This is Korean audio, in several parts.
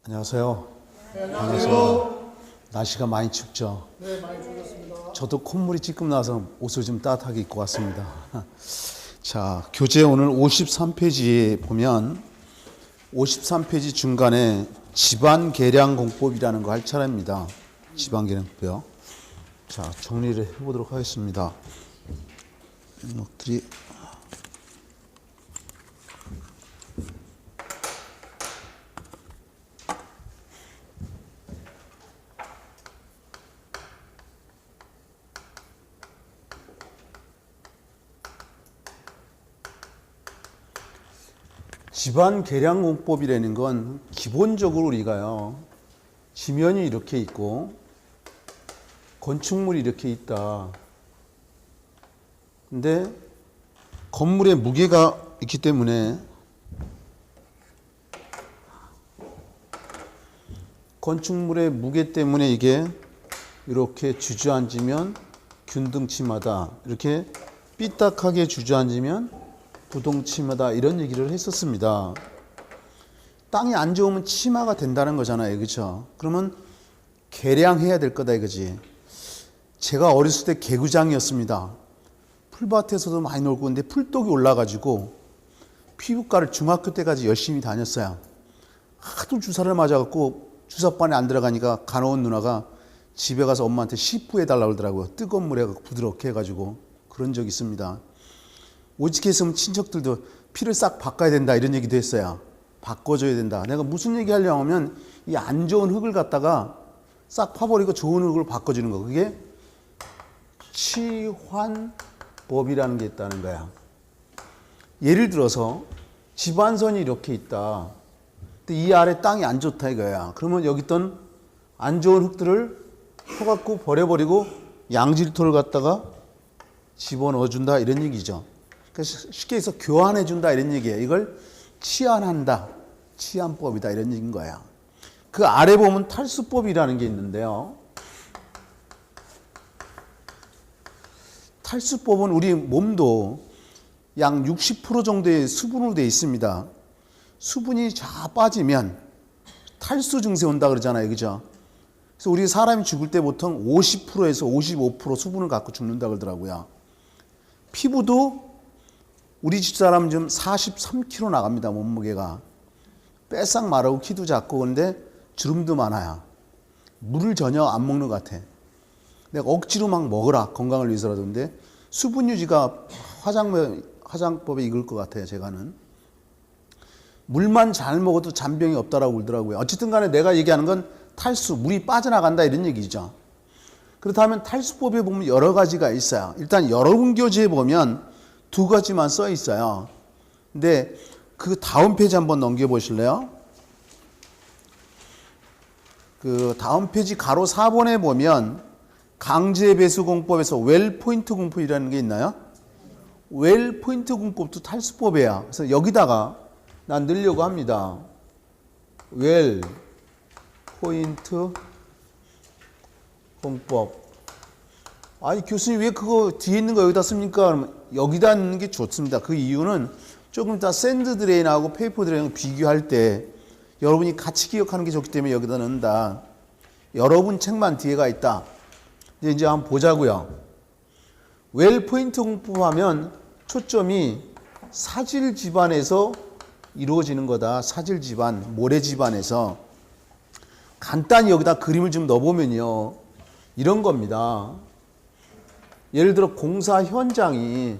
안녕하세요. 네, 안녕하세요. 날씨가 많이 춥죠. 네, 많이 좋았습니다. 저도 콧물이 찔끔 나서 옷을 좀 따뜻하게 입고 왔습니다. 자, 교재 오늘 53페이지에 보면 53페이지 중간에 집안 계량 공법이라는 거 할 차례입니다. 집안 계량 공법이요. 자, 정리를 해보도록 하겠습니다. 목들이 집안 계량 공법이라는 건 기본적으로 우리가요, 지면이 이렇게 있고 건축물이 이렇게 있다. 근데 건물의 무게가 있기 때문에 건축물의 무게 때문에 이게 이렇게 주저앉으면 균등치마다, 이렇게 삐딱하게 주저앉으면 부동치마다, 이런 얘기를 했었습니다. 땅이 안 좋으면 치마가 된다는 거잖아요. 그렇죠? 그러면 계량해야 될 거다 이거지. 제가 어렸을 때 개구장이었습니다. 풀밭에서도 많이 놀고, 근데 풀독이 올라가지고 피부과를 중학교 때까지 열심히 다녔어요. 하도 주사를 맞아갖고 주사반에 안 들어가니까 간호원 누나가 집에 가서 엄마한테 시푸해달라고 그러더라고요. 뜨거운 물에 부드럽게 해가지고. 그런 적이 있습니다. 오직해 있으면 친척들도 피를 싹 바꿔야 된다 이런 얘기도 했어요. 바꿔줘야 된다. 내가 무슨 얘기 하려고 하면 이 안 좋은 흙을 갖다가 싹 파버리고 좋은 흙으로 바꿔주는 거. 그게 치환법이라는 게 있다는 거야. 예를 들어서 집안선이 이렇게 있다. 근데 이 아래 땅이 안 좋다 이거야. 그러면 여기 있던 안 좋은 흙들을 퍼갖고 버려버리고 양질토를 갖다가 집어넣어준다 이런 얘기죠. 그래서 쉽게 해서 교환해준다 이런 얘기예요. 이걸 치환한다, 치환법이다 이런 얘기인 거야. 그 아래 보면 탈수법이라는 게 있는데요. 탈수법은 우리 몸도 약 60% 정도의 수분으로 되어 있습니다. 수분이 다 빠지면 탈수 증세 온다 그러잖아요. 그죠? 그래서 우리 사람이 죽을 때 보통 50%에서 55% 수분을 갖고 죽는다 그러더라고요. 피부도 우리 집사람 좀 43kg 나갑니다. 몸무게가. 빼싹 마르고 키도 작고, 근데 주름도 많아요. 물을 전혀 안 먹는 것 같아. 내가 억지로 막 먹으라, 건강을 위해서라도. 근데 수분 유지가 화장법에 이걸 것 같아요. 제가는. 물만 잘 먹어도 잔병이 없다라고 그러더라고요. 어쨌든 간에 내가 얘기하는 건 탈수, 물이 빠져나간다 이런 얘기죠. 그렇다면 탈수법에 보면 여러 가지가 있어요. 일단 여러분 교재에 보면 두 가지만 써 있어요. 근데 그 다음 페이지 한번 넘겨보실래요? 그 다음 페이지 가로 4번에 보면 강제배수공법에서 웰포인트 공법이라는 게 있나요? 웰포인트 공법도 탈수법이에요. 그래서 여기다가 난 넣으려고 합니다. 웰포인트 공법. 아니 교수님 왜 그거 뒤에 있는 거 여기다 씁니까? 그러면 여기다 넣는 게 좋습니다. 그 이유는 조금 이따 샌드 드레인하고 페이퍼 드레인 비교할 때 여러분이 같이 기억하는 게 좋기 때문에 여기다 넣는다. 여러분 책만 뒤에가 있다. 이제 한번 보자고요. 웰포인트 공법하면 초점이 사질 집안에서 이루어지는 거다. 사질 집안, 모래 집안에서. 간단히 여기다 그림을 좀 넣어보면요, 이런 겁니다. 예를 들어 공사 현장이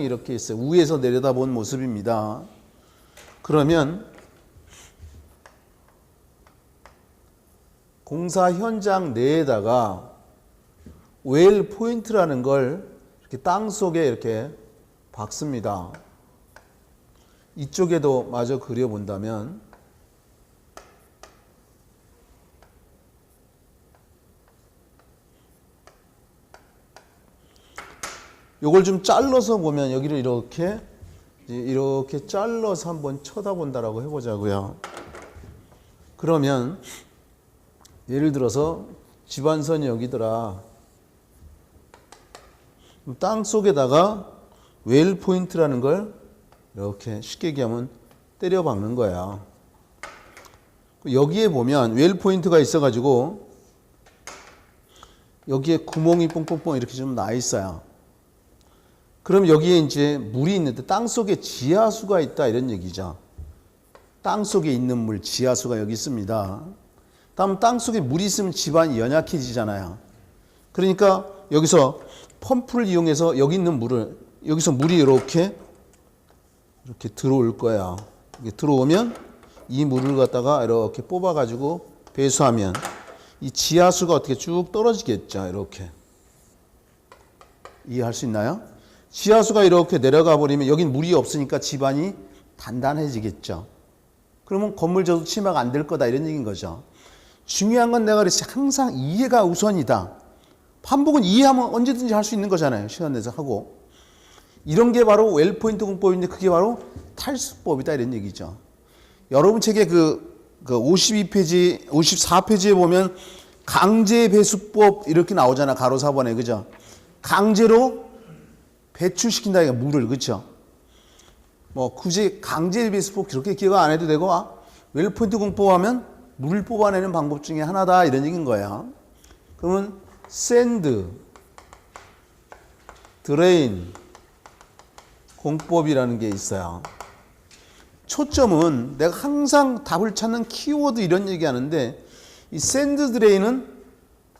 이렇게 있어요. 위에서 내려다본 모습입니다. 그러면 공사 현장 내에다가 웰 포인트라는 걸 이렇게 땅 속에 이렇게 박습니다. 이쪽에도 마저 그려본다면 요걸 좀 잘라서 보면 여기를 이렇게 잘라서 한번 쳐다본다라고 해보자고요. 그러면 예를 들어서 집안선이 여기더라. 땅 속에다가 웰 포인트라는 걸 이렇게 쉽게 얘기하면 때려 박는 거야. 여기에 보면 웰 포인트가 있어가지고 여기에 구멍이 뽕뽕뽕 이렇게 좀 나 있어요. 그럼 여기에 이제 물이 있는데 땅 속에 지하수가 있다 이런 얘기죠. 땅 속에 있는 물, 지하수가 여기 있습니다. 다음 땅 속에 물이 있으면 집안이 연약해지잖아요. 그러니까 여기서 펌프를 이용해서 여기 있는 물을, 여기서 물이 이렇게 들어올 거야. 이게 들어오면 이 물을 갖다가 이렇게 뽑아가지고 배수하면 이 지하수가 어떻게 쭉 떨어지겠죠. 이렇게. 이해할 수 있나요? 지하수가 이렇게 내려가 버리면 여긴 물이 없으니까 집안이 단단해지겠죠. 그러면 건물 저도 침해가 안 될 거다 이런 얘기인 거죠. 중요한 건 내가 그랬지 항상 이해가 우선이다. 반복은 이해하면 언제든지 할 수 있는 거잖아요. 시간 내서 하고. 이런 게 바로 웰포인트 공법인데 그게 바로 탈수법이다 이런 얘기죠. 여러분 책에 그 52페이지, 54페이지에 보면 강제 배수법 이렇게 나오잖아. 가로 4번에. 그죠? 강제로 배출시킨다 이거 물을. 그렇죠? 뭐 굳이 강제 배수법 그렇게 기억 안 해도 되고 웰포인트 공법하면 물을 뽑아내는 방법 중에 하나다 이런 얘기인 거야. 그러면 샌드, 드레인 공법이라는 게 있어요. 초점은 내가 항상 답을 찾는 키워드 이런 얘기하는데 이 샌드 드레인은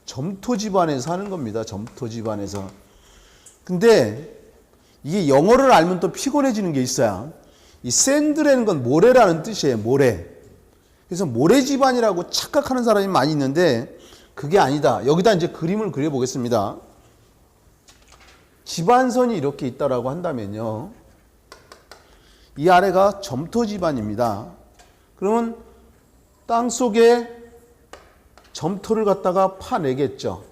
점토 집안에서 하는 겁니다. 점토 집안에서. 근데 이게 영어를 알면 또 피곤해지는 게 있어요. 이 샌드라는 건 모래라는 뜻이에요. 모래. 그래서 모래 집안이라고 착각하는 사람이 많이 있는데 그게 아니다. 여기다 이제 그림을 그려보겠습니다. 집안선이 이렇게 있다라고 한다면요. 이 아래가 점토 집안입니다. 그러면 땅 속에 점토를 갖다가 파내겠죠.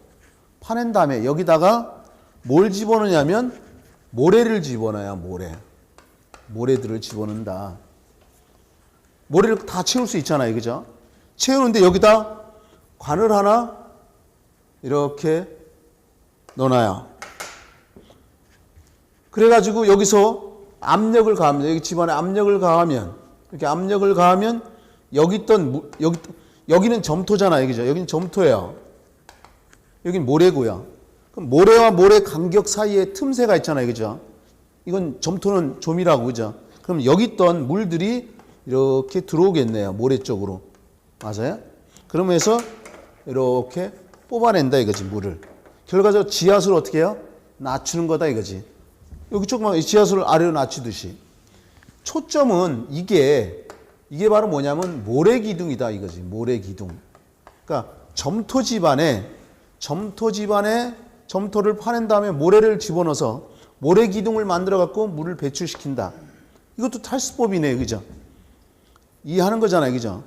파낸 다음에 여기다가 뭘 집어넣냐면 모래를 집어넣어요. 모래들을 집어넣는다. 모래를 다 채울 수 있잖아요. 그죠? 채우는데 여기다 관을 하나 이렇게 넣어놔요. 그래가지고 여기서 압력을 가하면, 여기 집안에 압력을 가하면, 이렇게 압력을 가하면 여기 있던 여기는 점토잖아요. 그죠? 여기는 점토예요. 여기는 모래고요. 그럼 모래와 모래 간격 사이에 틈새가 있잖아요. 그죠? 이건 점토는 좀이라고. 그죠? 그럼 여기 있던 물들이 이렇게 들어오겠네요. 모래 쪽으로. 맞아요? 그러면서 이렇게 뽑아낸다 이거지, 물을. 결과적으로 지하수를 어떻게 해요? 낮추는 거다 이거지. 여기 조금만 지하수를 아래로 낮추듯이. 초점은 이게 바로 뭐냐면 모래기둥이다 이거지. 모래기둥. 그러니까 점토 집안에 점토를 파낸 다음에 모래를 집어넣어서 모래기둥을 만들어 갖고 물을 배출시킨다. 이것도 탈수법이네요. 그죠? 이해하는 거잖아요. 그죠?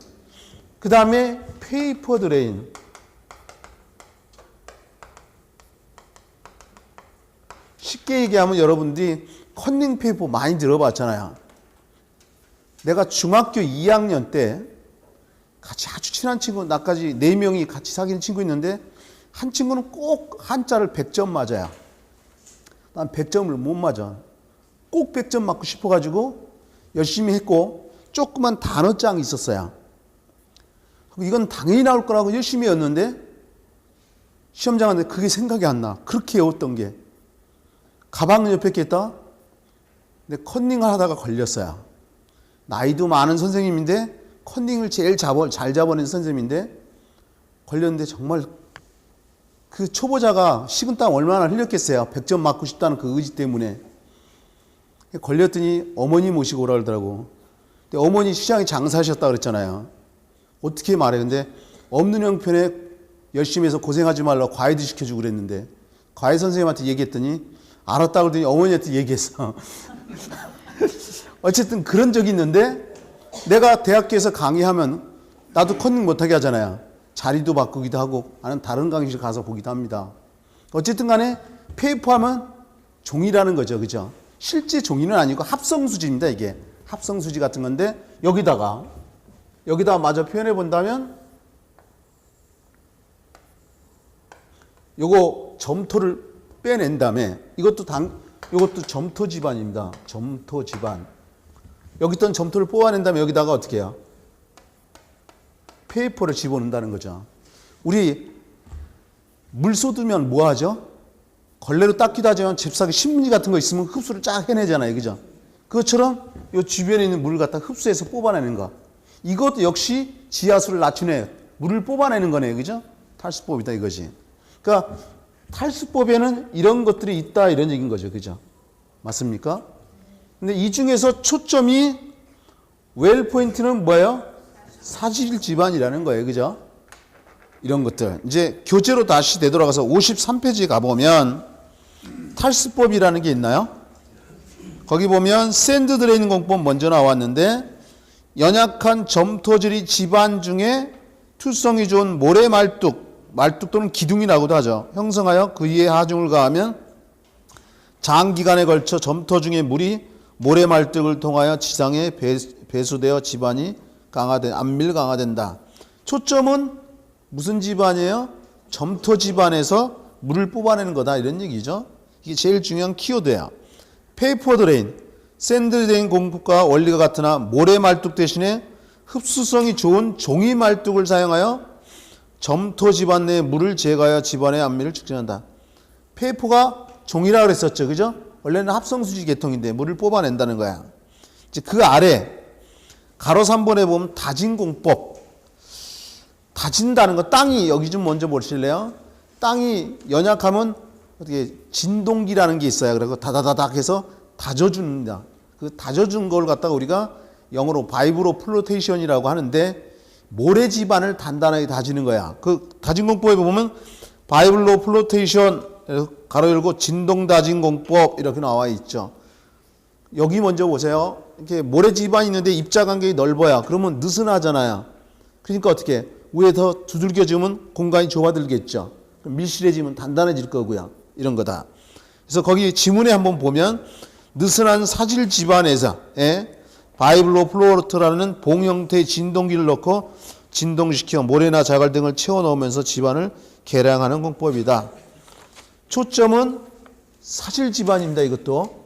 그 다음에 페이퍼 드레인. 쉽게 얘기하면 여러분들이 컨닝 페이퍼 많이 들어봤잖아요. 내가 중학교 2학년 때 같이 아주 친한 친구, 나까지 4명이 같이 사귀는 친구 있는데 한 친구는 꼭 한자를 100점 맞아요. 난 100점을 못 맞아. 꼭 100점 맞고 싶어가지고 열심히 했고 조그만 단어장이 있었어요. 이건 당연히 나올 거라고 열심히 했는데 시험장한테 그게 생각이 안 나. 그렇게 외웠던 게. 가방 옆에 꼈다. 근데 컨닝을 하다가 걸렸어요. 나이도 많은 선생님인데 컨닝을 제일 잘 잡아낸 선생님인데 걸렸는데 정말 그 초보자가 식은땀 얼마나 흘렸겠어요. 100점 맞고 싶다는 그 의지 때문에. 걸렸더니 어머니 모시고 오라 그러더라고. 근데 어머니 시장에 장사하셨다 그랬잖아요. 어떻게 말해. 근데 없는 형편에 열심히 해서 고생하지 말라고 과외도 시켜주고 그랬는데 과외 선생님한테 얘기했더니 알았다 그러더니 어머니한테 얘기했어. 어쨌든 그런 적이 있는데 내가 대학교에서 강의하면 나도 컨닝 못하게 하잖아요. 자리도 바꾸기도 하고 나는 다른 강의실 가서 보기도 합니다. 어쨌든 간에 페이퍼하면 종이라는 거죠. 그죠? 실제 종이는 아니고 합성수지입니다. 이게 합성수지 같은 건데 여기다가 마저 표현해 본다면 요거 점토를 빼낸 다음에 이것도 점토 집안입니다. 점토 집안. 여기 있던 점토를 뽑아낸 다음에 여기다가 어떻게 해요? 페이퍼를 집어넣는다는 거죠. 우리 물 쏟으면 뭐 하죠? 걸레로 닦기도 하지만 잽싸게 신문지 같은 거 있으면 흡수를 쫙 해내잖아요. 그죠? 그것처럼 이 주변에 있는 물을 갖다 흡수해서 뽑아내는 거. 이것도 역시 지하수를 낮추네. 물을 뽑아내는 거네요. 그죠? 탈수법이다 이것이. 그러니까 탈수법에는 이런 것들이 있다 이런 얘기인 거죠. 그죠? 맞습니까? 근데 이 중에서 초점이 웰 포인트는 뭐예요? 사질 지반이라는 거예요. 그죠? 이런 것들. 이제 교재로 다시 되돌아가서 53페이지에 가보면 탈수법이라는 게 있나요? 거기 보면 샌드 드레인 공법 먼저 나왔는데 연약한 점토질이 지반 중에 투성이 좋은 모래 말뚝 또는 기둥이라고도 하죠. 형성하여 그 위에 하중을 가하면 장기간에 걸쳐 점토 중에 물이 모래 말뚝을 통하여 지상에 배수되어 지반이 안밀 강화된다. 초점은 무슨 지반이에요? 점토 지반에서 물을 뽑아내는 거다 이런 얘기죠. 이게 제일 중요한 키워드예요. 페이퍼 드레인, 샌드 드레인 공법과 원리가 같으나 모래 말뚝 대신에 흡수성이 좋은 종이 말뚝을 사용하여 점토 지반 내에 물을 제거하여 지반의 안밀을 측정한다. 페이퍼가 종이라고 그랬었죠. 그죠? 원래는 합성수지 계통인데 물을 뽑아낸다는 거야. 이제 그 아래 가로 3번에 보면 다진 공법. 다진다는 거, 땅이 여기 좀 먼저 보실래요? 땅이 연약하면 어떻게 진동기라는 게 있어요. 그래서 다다다닥 해서 다져준다. 그 다져준 걸 갖다가 우리가 영어로 바이브로 플로테이션이라고 하는데 모래 지반을 단단하게 다지는 거야. 그 다진 공법에 보면 바이블로 플로테이션 가로 열고 진동 다진 공법 이렇게 나와 있죠. 여기 먼저 보세요. 이렇게 모래 지반이 있는데 입자 간격이 넓어야 그러면 느슨하잖아요. 그러니까 어떻게 위에 더 두들겨주면 공간이 좁아들겠죠. 밀실해지면 단단해질 거고요. 이런 거다. 그래서 거기 지문에 한번 보면 느슨한 사질 지반에서 바이블로 플로르트라는 봉 형태의 진동기를 넣고 진동시켜 모래나 자갈 등을 채워 넣으면서 지반을 개량하는 공법이다. 초점은 사질 지반입니다. 이것도.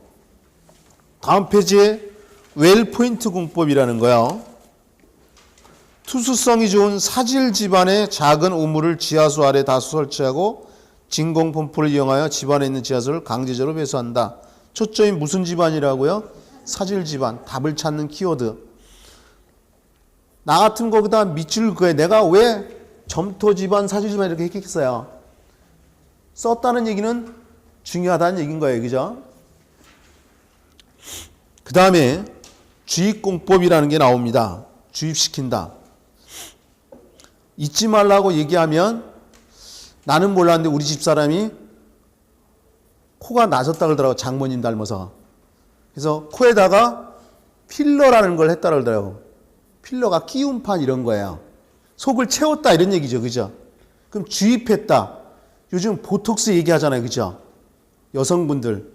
다음 페이지에 웰 포인트 공법이라는 거예요. 투수성이 좋은 사질 지반에 작은 우물을 지하수 아래 다수 설치하고 진공 펌프를 이용하여 지반에 있는 지하수를 강제적으로 배수한다. 초점이 무슨 지반이라고요? 사질 지반. 답을 찾는 키워드. 나 같은 거기다 밑줄 그에 내가 왜 점토 지반, 사질 지반 이렇게 했겠어요? 썼다는 얘기는 중요하다는 얘기인 거예요. 그죠? 그 다음에 주입공법이라는 게 나옵니다. 주입시킨다. 잊지 말라고 얘기하면 나는 몰랐는데 우리 집사람이 코가 나섰다 그러더라고. 장모님 닮아서. 그래서 코에다가 필러라는 걸 했다 그러더라고. 필러가 끼움판 이런 거예요. 속을 채웠다 이런 얘기죠. 그죠? 그럼 주입했다. 요즘 보톡스 얘기하잖아요. 그죠? 여성분들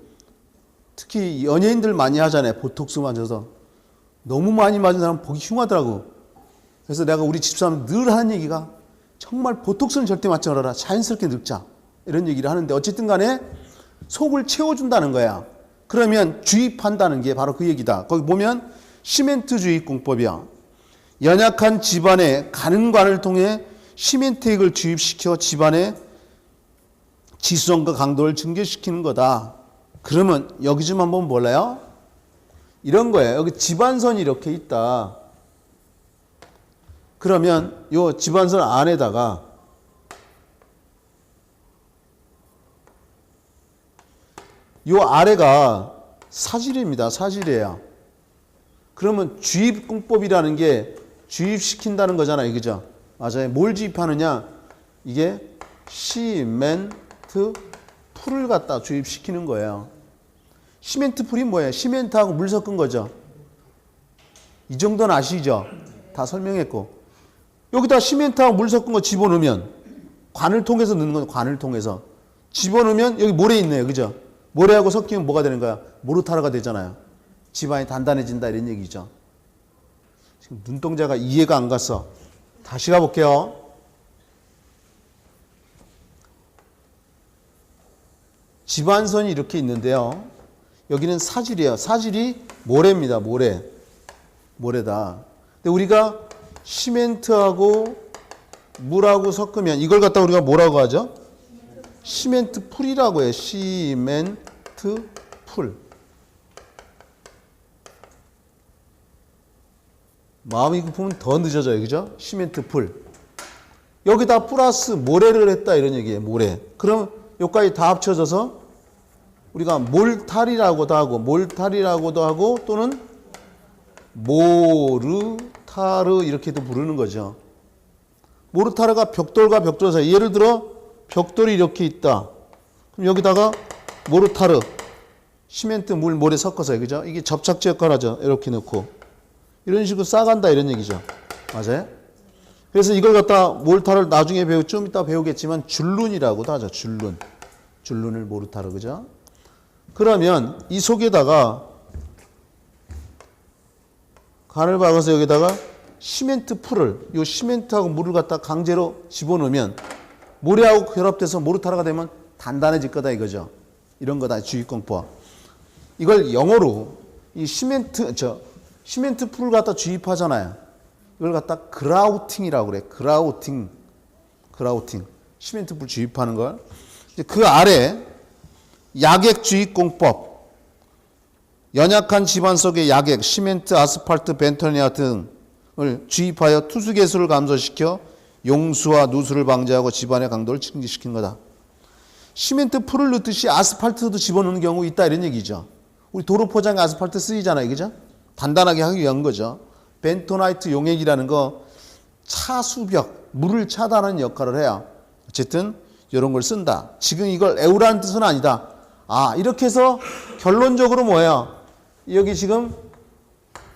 특히 연예인들 많이 하잖아요. 보톡스 맞아서. 너무 많이 맞은 사람 보기 흉하더라고. 그래서 내가 우리 집사람 늘 하는 얘기가 정말 보톡스는 절대 맞지 말아라. 자연스럽게 늙자. 이런 얘기를 하는데 어쨌든 간에 속을 채워준다는 거야. 그러면 주입한다는 게 바로 그 얘기다. 거기 보면 시멘트 주입 공법이야. 연약한 지반에 가는 관을 통해 시멘트액을 주입시켜 지반의 지수성과 강도를 증가시키는 거다. 그러면 여기 좀 한번 볼래요? 이런 거예요. 여기 지반선이 이렇게 있다. 그러면 이 지반선 안에다가 이 아래가 사질입니다. 사질이에요. 그러면 주입공법이라는 게 주입시킨다는 거잖아요. 그죠? 맞아요. 뭘 주입하느냐? 이게 시멘트 풀을 갖다 주입시키는 거예요. 시멘트 풀이 뭐예요? 시멘트하고 물 섞은 거죠. 이 정도는 아시죠? 다 설명했고. 여기다 시멘트하고 물 섞은 거 집어넣으면 관을 통해서 넣는 건 관을 통해서 집어넣으면 여기 모래 있네요. 그죠? 모래하고 섞이면 뭐가 되는 거야? 모르타르가 되잖아요. 지반이 단단해진다 이런 얘기죠. 지금 눈동자가 이해가 안 갔어. 다시 가볼게요. 지반선이 이렇게 있는데요. 여기는 사질이에요. 사질이 모래입니다. 모래. 모래다. 근데 우리가 시멘트하고 물하고 섞으면 이걸 갖다 우리가 뭐라고 하죠? 시멘트 풀이라고 해요. 시멘트 풀. 마음이 급하면 더 늦어져요. 그죠? 시멘트 풀. 여기다 플러스 모래를 했다 이런 얘기예요. 모래. 그럼 여기까지 다 합쳐져서 우리가 몰탈이라고도 하고 또는 모르타르 이렇게도 부르는 거죠. 모르타르가 벽돌과 벽돌 사이. 예를 들어 벽돌이 이렇게 있다. 그럼 여기다가 모르타르, 시멘트, 물, 모래 섞어서 그죠? 이게 접착제 역할을 하죠. 이렇게 넣고 이런 식으로 싸간다 이런 얘기죠. 맞아요? 그래서 이걸 갖다 모르타르를 나중에 좀 이따 배우겠지만 줄룬이라고도 하죠. 줄룬을 모르타르 그죠? 그러면 이 속에다가 간을 박아서 여기다가 시멘트 풀을 요 시멘트하고 물을 갖다 강제로 집어넣으면 모래하고 결합돼서 모르타르가 되면 단단해질 거다 이거죠. 이런 거다 주입공법. 이걸 영어로 이 시멘트 풀을 갖다 주입하잖아요. 이걸 갖다 그라우팅이라고 그래. 그라우팅. 시멘트 풀 주입하는 걸. 그 아래 약액 주입공법. 연약한 집안 속의 약액, 시멘트, 아스팔트, 벤토니아 등을 주입하여 투수 개수를 감소시켜 용수와 누수를 방지하고 집안의 강도를 증진시키는 거다. 시멘트 풀을 넣듯이 아스팔트도 집어넣는 경우 있다 이런 얘기죠. 우리 도로 포장에 아스팔트 쓰이잖아요. 그죠? 단단하게 하기 위한 거죠. 벤토나이트 용액이라는 거 차수벽, 물을 차단하는 역할을 해야 어쨌든 이런 걸 쓴다. 지금 이걸 애우라는 뜻은 아니다. 이렇게 해서 결론적으로 뭐예요? 여기 지금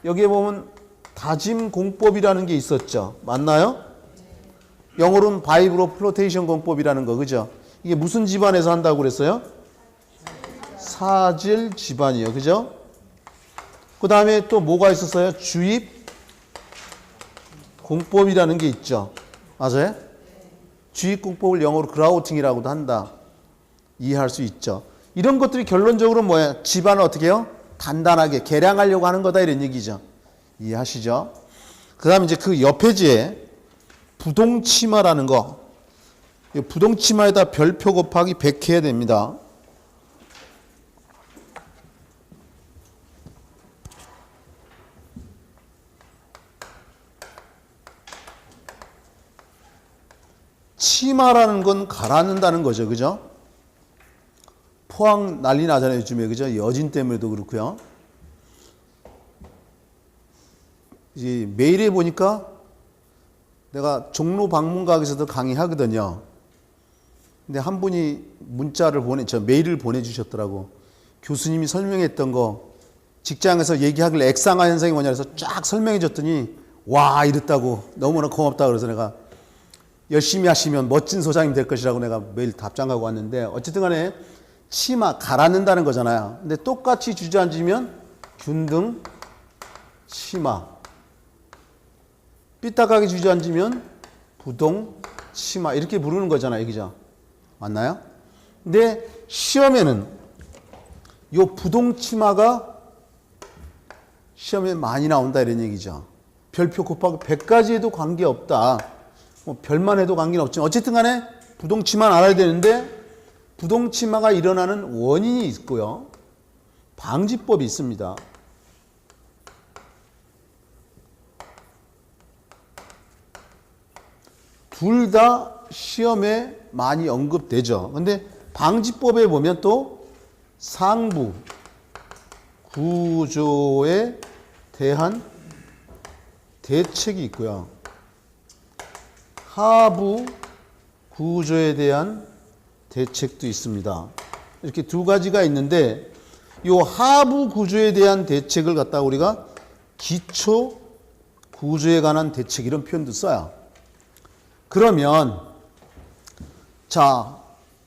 여기에 보면 다짐 공법이라는 게 있었죠. 맞나요? 영어로는 바이브로 플로테이션 공법이라는 거 그죠? 이게 무슨 집안에서 한다고 그랬어요? 사질 집안이요. 그죠? 그 다음에 또 뭐가 있었어요? 주입 공법이라는 게 있죠. 맞아요? 주입 공법을 영어로 그라우팅이라고도 한다. 이해할 수 있죠. 이런 것들이 결론적으로 뭐예요? 집안을 어떻게 해요? 단단하게 개량하려고 하는 거다 이런 얘기죠. 이해하시죠? 그 다음에 이제 그 옆에지에 부동치마라는 거. 부동치마에다 별표 곱하기 100 해야 됩니다. 치마라는 건 가라앉는다는 거죠. 그죠? 포항 난리 나잖아요. 요즘에. 그죠? 여진 때문에도 그렇고요. 이제 메일에 보니까 내가 종로 방문각에서도 강의하거든요. 근데 한 분이 메일을 보내주셨더라고. 교수님이 설명했던 거 직장에서 얘기하길래 액상화 현상이 뭐냐 해서 쫙 설명해 줬더니 와 이랬다고 너무나 고맙다 그래서 내가 열심히 하시면 멋진 소장님 될 것이라고 내가 메일 답장하고 왔는데 어쨌든 간에 치마 가라앉는다는 거잖아요. 근데 똑같이 주저앉으면 균등 치마, 삐딱하게 주저앉으면 부동 치마 이렇게 부르는 거잖아요. 그죠? 맞나요? 근데 시험에는 요 부동 치마가 시험에 많이 나온다 이런 얘기죠. 별표 곱하기 100까지 해도 관계없다. 뭐 별만 해도 관계는 없지만 어쨌든 간에 부동치마는 알아야 되는데 부동치마가 일어나는 원인이 있고요. 방지법이 있습니다. 둘 다 시험에 많이 언급되죠. 근데 방지법에 보면 또 상부 구조에 대한 대책이 있고요. 하부 구조에 대한 대책도 있습니다. 이렇게 두 가지가 있는데 이 하부 구조에 대한 대책을 갖다가 우리가 기초 구조에 관한 대책 이런 표현도 써요. 그러면 자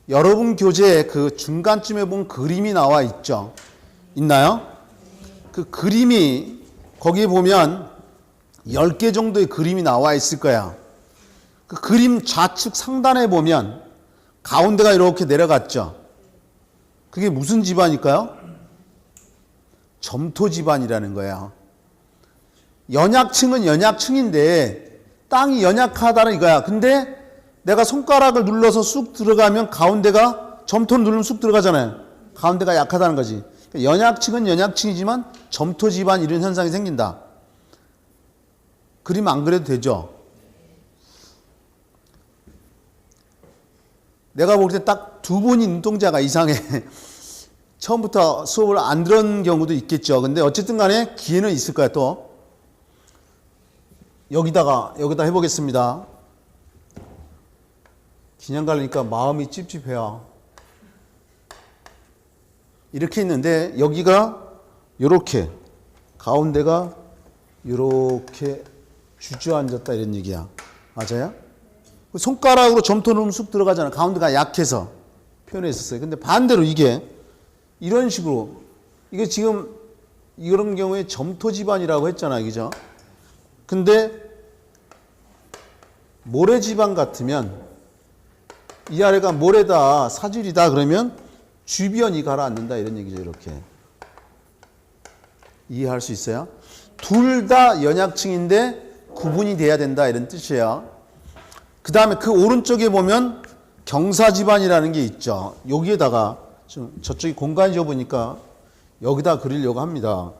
여러분 교재에 그 중간쯤에 보면 그림이 나와 있죠. 있나요? 그 그림이 거기에 보면 10개 정도의 그림이 나와 있을 거야. 그 그림 좌측 상단에 보면 가운데가 이렇게 내려갔죠. 그게 무슨 집안일까요? 점토 집안이라는 거예요. 연약층은 연약층인데 땅이 연약하다는 이거야. 근데 내가 손가락을 눌러서 쑥 들어가면 가운데가 점토를 누르면 쑥 들어가잖아요. 가운데가 약하다는 거지. 그러니까 연약층은 연약층이지만 점토 집안 이런 현상이 생긴다. 그림 안 그래도 되죠? 내가 볼 때 딱 두 분이 눈동자가 이상해. 처음부터 수업을 안 들은 경우도 있겠죠. 근데 어쨌든 간에 기회는 있을 거야, 또. 여기다 해보겠습니다. 그냥 가려니까 마음이 찝찝해요. 이렇게 있는데 여기가 요렇게, 가운데가 요렇게 주저앉았다 이런 얘기야. 맞아요? 손가락으로 점토 넣으면 쑥 들어가잖아. 가운데가 약해서 표현했었어요. 근데 반대로 이게 이런 식으로, 이게 지금 이런 경우에 점토 집안이라고 했잖아요. 그죠? 근데 모래 집안 같으면 이 아래가 모래다, 사질이다 그러면 주변이 가라앉는다 이런 얘기죠. 이렇게 이해할 수 있어요? 둘 다 연약층인데 구분이 돼야 된다 이런 뜻이에요. 그 다음에 그 오른쪽에 보면 경사 집안이라는 게 있죠. 여기에다가 좀 저쪽이 공간이 좁으니까 여기다 그리려고 합니다.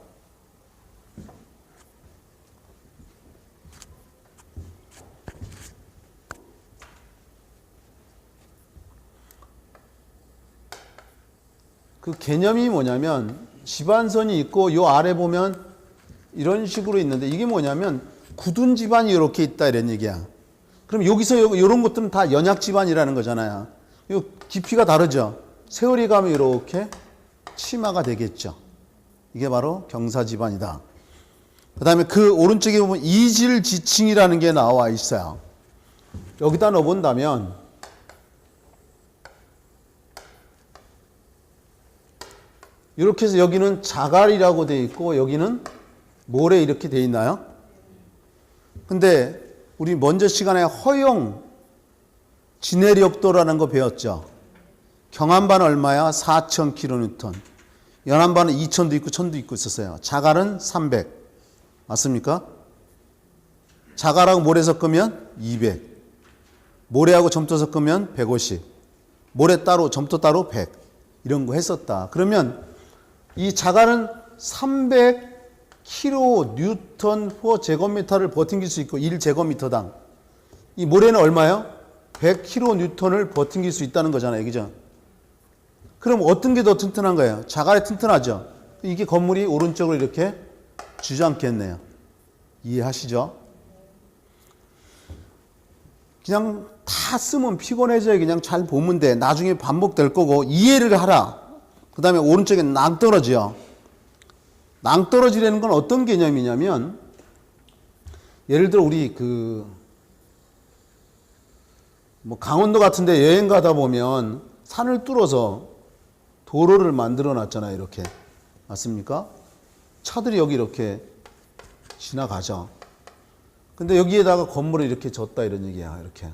그 개념이 뭐냐면 집안선이 있고 요 아래 보면 이런 식으로 있는데 이게 뭐냐면 굳은 집안이 이렇게 있다 이런 얘기야. 그럼 여기서 이런 것들은 다 연약 집안이라는 거잖아요. 요 깊이가 다르죠. 세월이 가면 이렇게 치마가 되겠죠. 이게 바로 경사 집안이다. 그 다음에 그 오른쪽에 보면 이질 지층이라는 게 나와 있어요. 여기다 넣어본다면 이렇게 해서 여기는 자갈이라고 되어 있고 여기는 모래 이렇게 되어 있나요? 근데 우리 먼저 시간에 허용 진해력도라는 거 배웠죠. 경한반은 얼마야? 4,000kN. 연한반은 2,000도 있고 1,000도 있고 있었어요. 자갈은 300. 맞습니까? 자갈하고 모래 섞으면 200. 모래하고 점토 섞으면 150. 모래 따로 점토 따로 100. 이런 거 했었다. 그러면 이 자갈은 300kN/제곱미터를 버팅길 수 있고 1제곱미터당. 이 모래는 얼마요? 100kN을 버팅길 수 있다는 거잖아요. 그죠? 그럼 어떤 게 더 튼튼한 거예요? 자갈이 튼튼하죠? 이게 건물이 오른쪽으로 이렇게 주저앉겠네요. 이해하시죠? 그냥 다 쓰면 피곤해져요. 그냥 잘 보면 돼. 나중에 반복될 거고 이해를 하라. 그 다음에 오른쪽에 낭떠러지요. 낭떠러지라는 건 어떤 개념이냐면 예를 들어 우리 강원도 같은 데 여행 가다 보면 산을 뚫어서 도로를 만들어 놨잖아요. 이렇게. 맞습니까? 차들이 여기 이렇게 지나가죠. 근데 여기에다가 건물을 이렇게 졌다 이런 얘기야. 이렇게.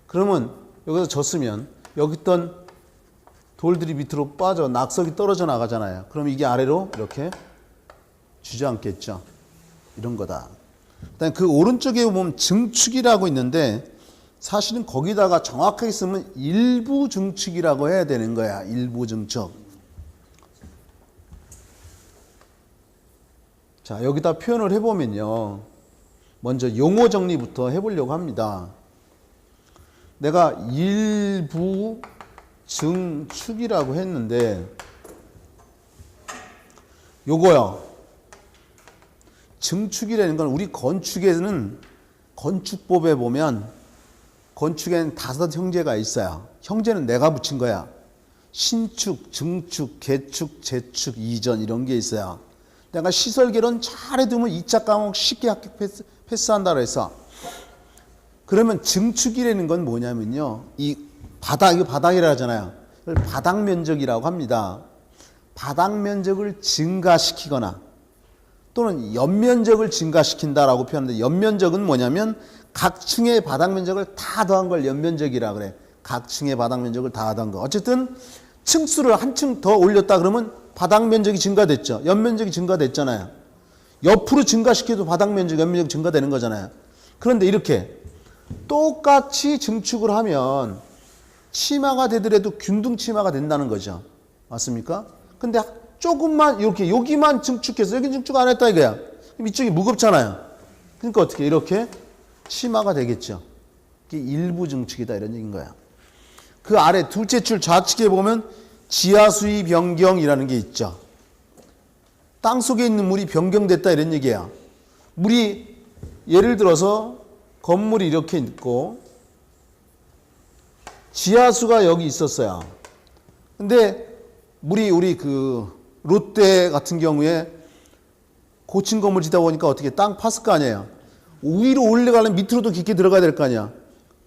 그러면 여기서 졌으면 여기 있던 돌들이 밑으로 빠져 낙석이 떨어져 나가잖아요. 그럼 이게 아래로 이렇게 주저앉겠죠. 이런 거다. 그다음에 그 오른쪽에 보면 증축이라고 있는데 사실은 거기다가 정확하게 쓰면 일부 증축이라고 해야 되는 거야. 일부 증축. 자, 여기다 표현을 해보면요. 먼저 용어 정리부터 해보려고 합니다. 내가 일부 증축이라고 했는데 요거요. 증축이라는 건 우리 건축에는 건축법에 보면 건축에는 5 형제가 있어요. 형제는 내가 붙인 거야. 신축, 증축, 개축, 재축, 이전 이런 게 있어요. 내가 시설개론 잘 해두면 2차 과목 쉽게 합격 패스한다고 해서 그러면 증축이라는 건 뭐냐면요. 이 이거 바닥이라 하잖아요. 이걸 바닥 면적이라고 합니다. 바닥 면적을 증가시키거나 또는 연면적을 증가시킨다라고 표현하는데 연면적은 뭐냐면 각 층의 바닥 면적을 다 더한 걸 연면적이라 그래. 각 층의 바닥 면적을 다 더한 거. 어쨌든 층수를 한 층 더 올렸다 그러면 바닥 면적이 증가됐죠. 연면적이 증가됐잖아요. 옆으로 증가시켜도 바닥 면적, 연면적 증가되는 거잖아요. 그런데 이렇게 똑같이 증축을 하면 치마가 되더라도 균등 치마가 된다는 거죠. 맞습니까? 근데 조금만 이렇게 여기만 증축해서 여기 증축 안 했다 이거야. 그럼 이쪽이 무겁잖아요. 그러니까 어떻게 이렇게 치마가 되겠죠. 이게 일부 증축이다 이런 얘기인 거야. 그 아래 둘째 줄 좌측에 보면 지하 수위 변경이라는 게 있죠. 땅 속에 있는 물이 변경됐다 이런 얘기야. 물이 예를 들어서 건물이 이렇게 있고 지하수가 여기 있었어요. 근데 물이 우리 그 롯데 같은 경우에 고층 건물 짓다 보니까 어떻게 땅 팠을 거 아니에요. 위로 올라가려면 밑으로도 깊게 들어가야 될 거 아니야.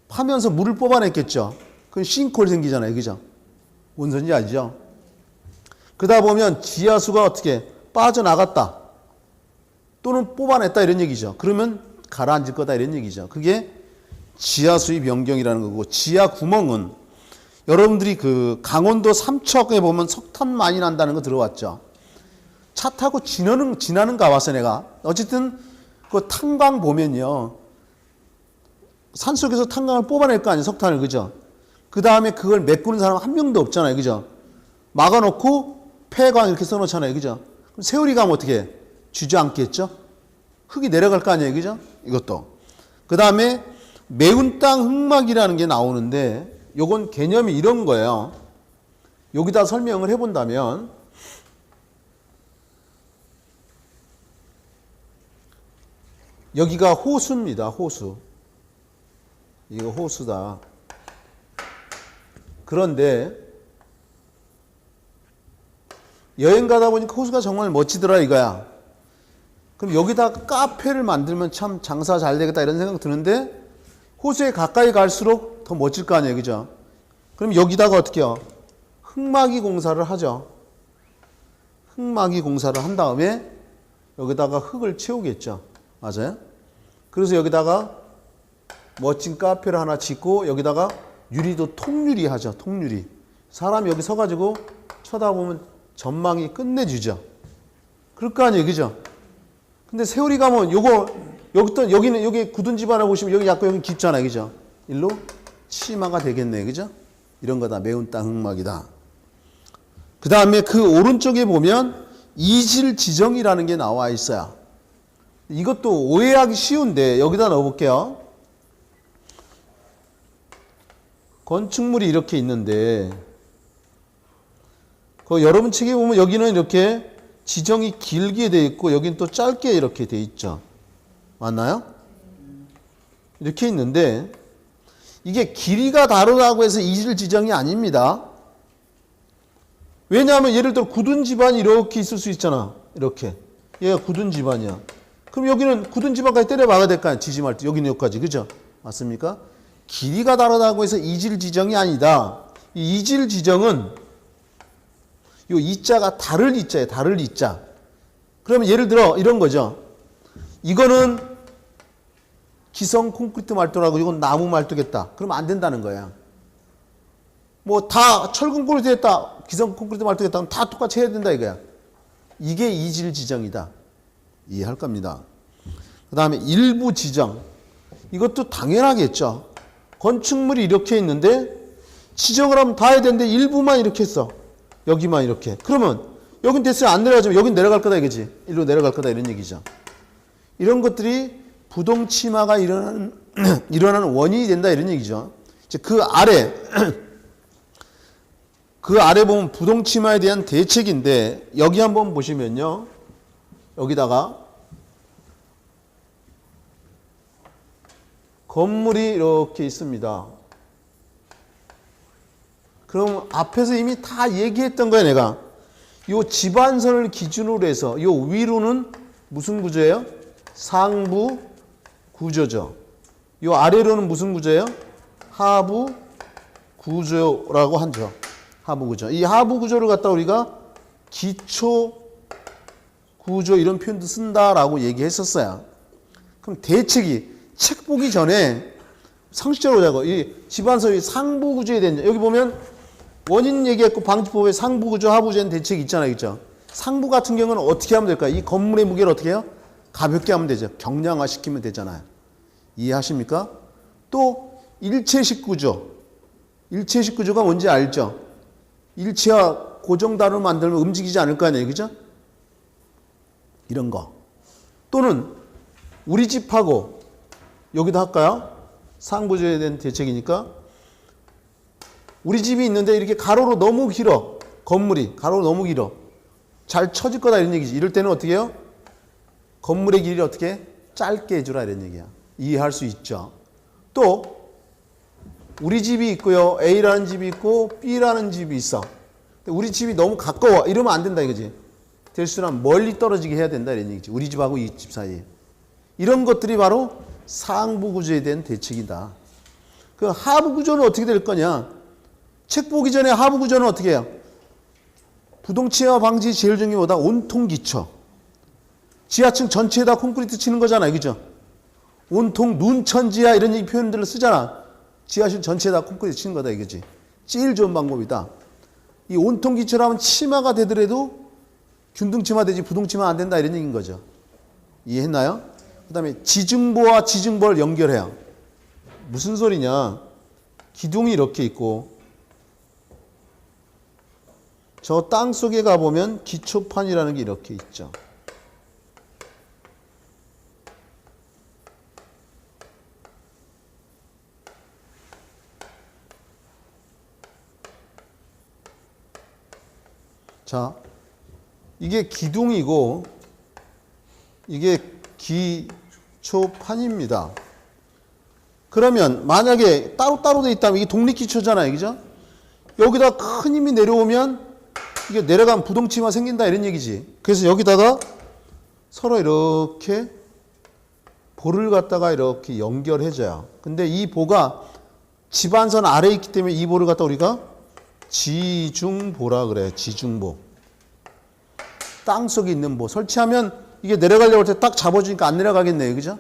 파면서 물을 뽑아냈겠죠. 그럼 싱크홀 생기잖아요. 그죠? 뭔 소리인지 아시죠? 그러다 보면 지하수가 어떻게 빠져나갔다. 또는 뽑아냈다 이런 얘기죠. 그러면 가라앉을 거다 이런 얘기죠. 그게 지하수위 변경이라는 거고, 지하 구멍은 여러분들이 그 강원도 삼척에 보면 석탄 많이 난다는 거 들어왔죠. 차 타고 지나는 가봤어 내가. 어쨌든 그 탄광 보면요, 산속에서 탄광을 뽑아낼 거 아니에요. 석탄을. 그죠? 그 다음에 그걸 메꾸는 사람 한 명도 없잖아요. 그죠? 막아놓고 폐광 이렇게 써놓잖아요. 그죠? 그럼 세월이 가면 어떻게 해? 주저앉겠죠? 흙이 내려갈 거 아니에요. 그죠? 이것도. 그 다음에 매운 땅 흙막이라는 게 나오는데 요건 개념이 이런 거예요. 여기다 설명을 해본다면 여기가 호수입니다. 호수. 이거 호수다. 그런데 여행 가다 보니까 호수가 정말 멋지더라 이거야. 그럼 여기다가 카페를 만들면 참 장사 잘 되겠다 이런 생각 드는데 호수에 가까이 갈수록 더 멋질 거 아니에요. 그죠? 그럼 여기다가 어떻게 해요? 흙막이 공사를 하죠. 흙막이 공사를 한 다음에 여기다가 흙을 채우겠죠. 맞아요? 그래서 여기다가 멋진 카페를 하나 짓고 여기다가 유리도 통유리 하죠. 통유리. 사람이 여기 서가지고 쳐다보면 전망이 끝내주죠. 그럴 거 아니에요. 그죠? 근데 세월이 가면 여기는 여기 굳은 집 하나 보시면 여기 약간 여기 깊잖아요. 그죠? 일로 치마가 되겠네. 그죠? 이런 거다. 매운 땅 흙막이다. 그 다음에 그 오른쪽에 보면 이질 지정이라는 게 나와 있어요. 이것도 오해하기 쉬운데 여기다 넣어볼게요. 건축물이 이렇게 있는데 그 여러분 책에 보면 여기는 이렇게 지정이 길게 돼 있고 여기는 또 짧게 이렇게 돼 있죠. 맞나요? 이렇게 있는데 이게 길이가 다르다고 해서 이질 지정이 아닙니다. 왜냐하면 예를 들어 굳은 집안이 이렇게 있을 수 있잖아. 이렇게. 얘가 굳은 집안이야. 그럼 여기는 굳은 집안까지 때려 박아야 될 거 아니야. 지짐할 때. 여기는 여기까지. 그죠? 맞습니까? 길이가 다르다고 해서 이질 지정이 아니다. 이 이질 지정은 요 이자가 다를 이자예요. 다를 이자. 그러면 예를 들어 이런 거죠. 이거는 기성 콘크리트 말도라고 이건 나무 말도겠다. 그러면 안 된다는 거야. 뭐 다 철근 콘크리트 했다. 기성 콘크리트 말도겠다. 그럼 다 똑같이 해야 된다 이거야. 이게 이질 지정이다. 이해할 겁니다. 그 다음에 일부 지정. 이것도 당연하겠죠. 건축물이 이렇게 있는데 지정을 하면 다 해야 되는데 일부만 이렇게 했어. 여기만 이렇게. 그러면 여긴 됐어요. 안 내려가지만 여긴 내려갈 거다 이거지. 일로 내려갈 거다 이런 얘기죠. 이런 것들이 부동치마가 일어나는 원인이 된다 이런 얘기죠. 이제 그 아래 보면 부동치마에 대한 대책인데 여기 한번 보시면요. 여기다가 건물이 이렇게 있습니다. 그럼 앞에서 이미 다 얘기했던 거야 내가. 요 집안선을 기준으로 해서 요 위로는 무슨 구조예요? 상부 구조죠. 요 아래로는 무슨 구조예요? 하부 구조라고 하죠. 하부 구조. 이 하부 구조를 갖다 우리가 기초 구조 이런 표현도 쓴다라고 얘기했었어요. 그럼 대책이 책 보기 전에 상식적으로 보자고. 이 집안선이 상부 구조에 대한 여기 보면 원인 얘기했고 방지법에 상부 구조, 하부 구조에 대한 대책이 있잖아요. 그렇죠? 상부 같은 경우는 어떻게 하면 될까요? 이 건물의 무게를 어떻게 해요? 가볍게 하면 되죠. 경량화 시키면 되잖아요. 이해하십니까? 또 일체식 구조. 일체식 구조가 뭔지 알죠? 일체화 고정단을 만들면 움직이지 않을 거 아니에요. 그죠? 이런 거. 또는 우리 집하고 여기다 할까요? 상부조에 대한 대책이니까. 우리 집이 있는데 이렇게 가로로 너무 길어. 건물이 가로로 너무 길어. 잘 쳐질 거다 이런 얘기지. 이럴 때는 어떻게 해요? 건물의 길이를 어떻게 짧게 해주라 이런 얘기야. 이해할 수 있죠. 또 우리 집이 있고요. A라는 집이 있고 B라는 집이 있어. 우리 집이 너무 가까워. 이러면 안 된다 이거지. 될수록 멀리 떨어지게 해야 된다 이런 얘기지. 우리 집하고 이 집 사이에. 이런 것들이 바로 상부 구조에 대한 대책이다. 그 하부 구조는 어떻게 될 거냐? 책 보기 전에 하부 구조는 어떻게 해요? 부동체화 방지 제일 중요한 게 뭐다? 온통 기초. 지하층 전체에다 콘크리트 치는 거잖아요. 그죠? 온통 눈천지야 이런 얘기 표현들을 쓰잖아. 지하실 전체에다 콘크리트 치는 거다 이거지. 제일 좋은 방법이다. 이 온통 기초라면 치마가 되더라도 균등치마 되지 부동치마 안 된다 이런 얘기인 거죠. 이해했나요? 그 다음에 지중보와 지중보를 연결해요. 무슨 소리냐? 기둥이 이렇게 있고 저 땅 속에 가보면 기초판이라는 게 이렇게 있죠. 자, 이게 기둥이고 이게 기초판입니다. 그러면 만약에 따로따로 돼 있다면 이게 독립기초잖아요. 그죠? 여기다 큰 힘이 내려오면 이게 내려가면 부동치마 생긴다 이런 얘기지. 그래서 여기다가 서로 이렇게 볼을 갖다가 이렇게 연결해줘요. 근데 이 보가 집안선 아래에 있기 때문에 이 보를 갖다 우리가 지중보라 그래. 지중보. 땅 속에 있는 보. 설치하면 이게 내려가려고 할 때 딱 잡아주니까 안 내려가겠네요. 그죠?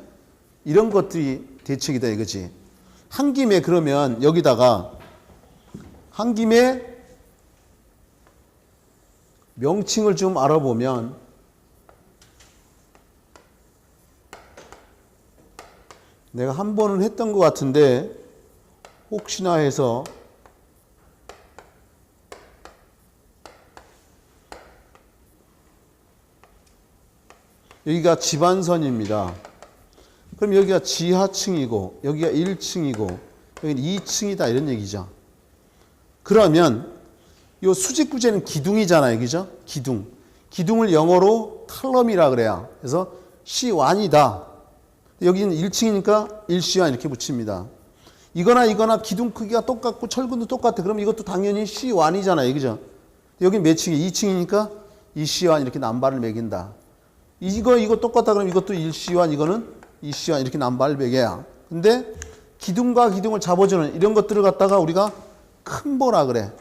이런 것들이 대책이다 이거지. 한 김에 그러면 여기다가 한 김에 명칭을 좀 알아보면 내가 한 번은 했던 것 같은데 혹시나 해서 여기가 집안선입니다. 그럼 여기가 지하층이고 여기가 1층이고 여기는 2층이다 이런 얘기죠. 그러면 이 수직구조는 기둥이잖아요. 그죠? 기둥. 기둥을 영어로 칼럼이라 그래요. 그래서 C1이다. 여기는 1층이니까 1C1 이렇게 붙입니다. 이거나 기둥 크기가 똑같고 철근도 똑같아. 그럼 이것도 당연히 C1이잖아요. 그죠? 여기 몇 층이? 2층이니까 2C1 이렇게 남발을 매긴다. 이거 똑같다 그러면 이것도 1C1 이거는 2C1 이렇게 남발을 매겨야. 근데 기둥과 기둥을 잡아주는 이런 것들을 갖다가 우리가 큰 보라 그래.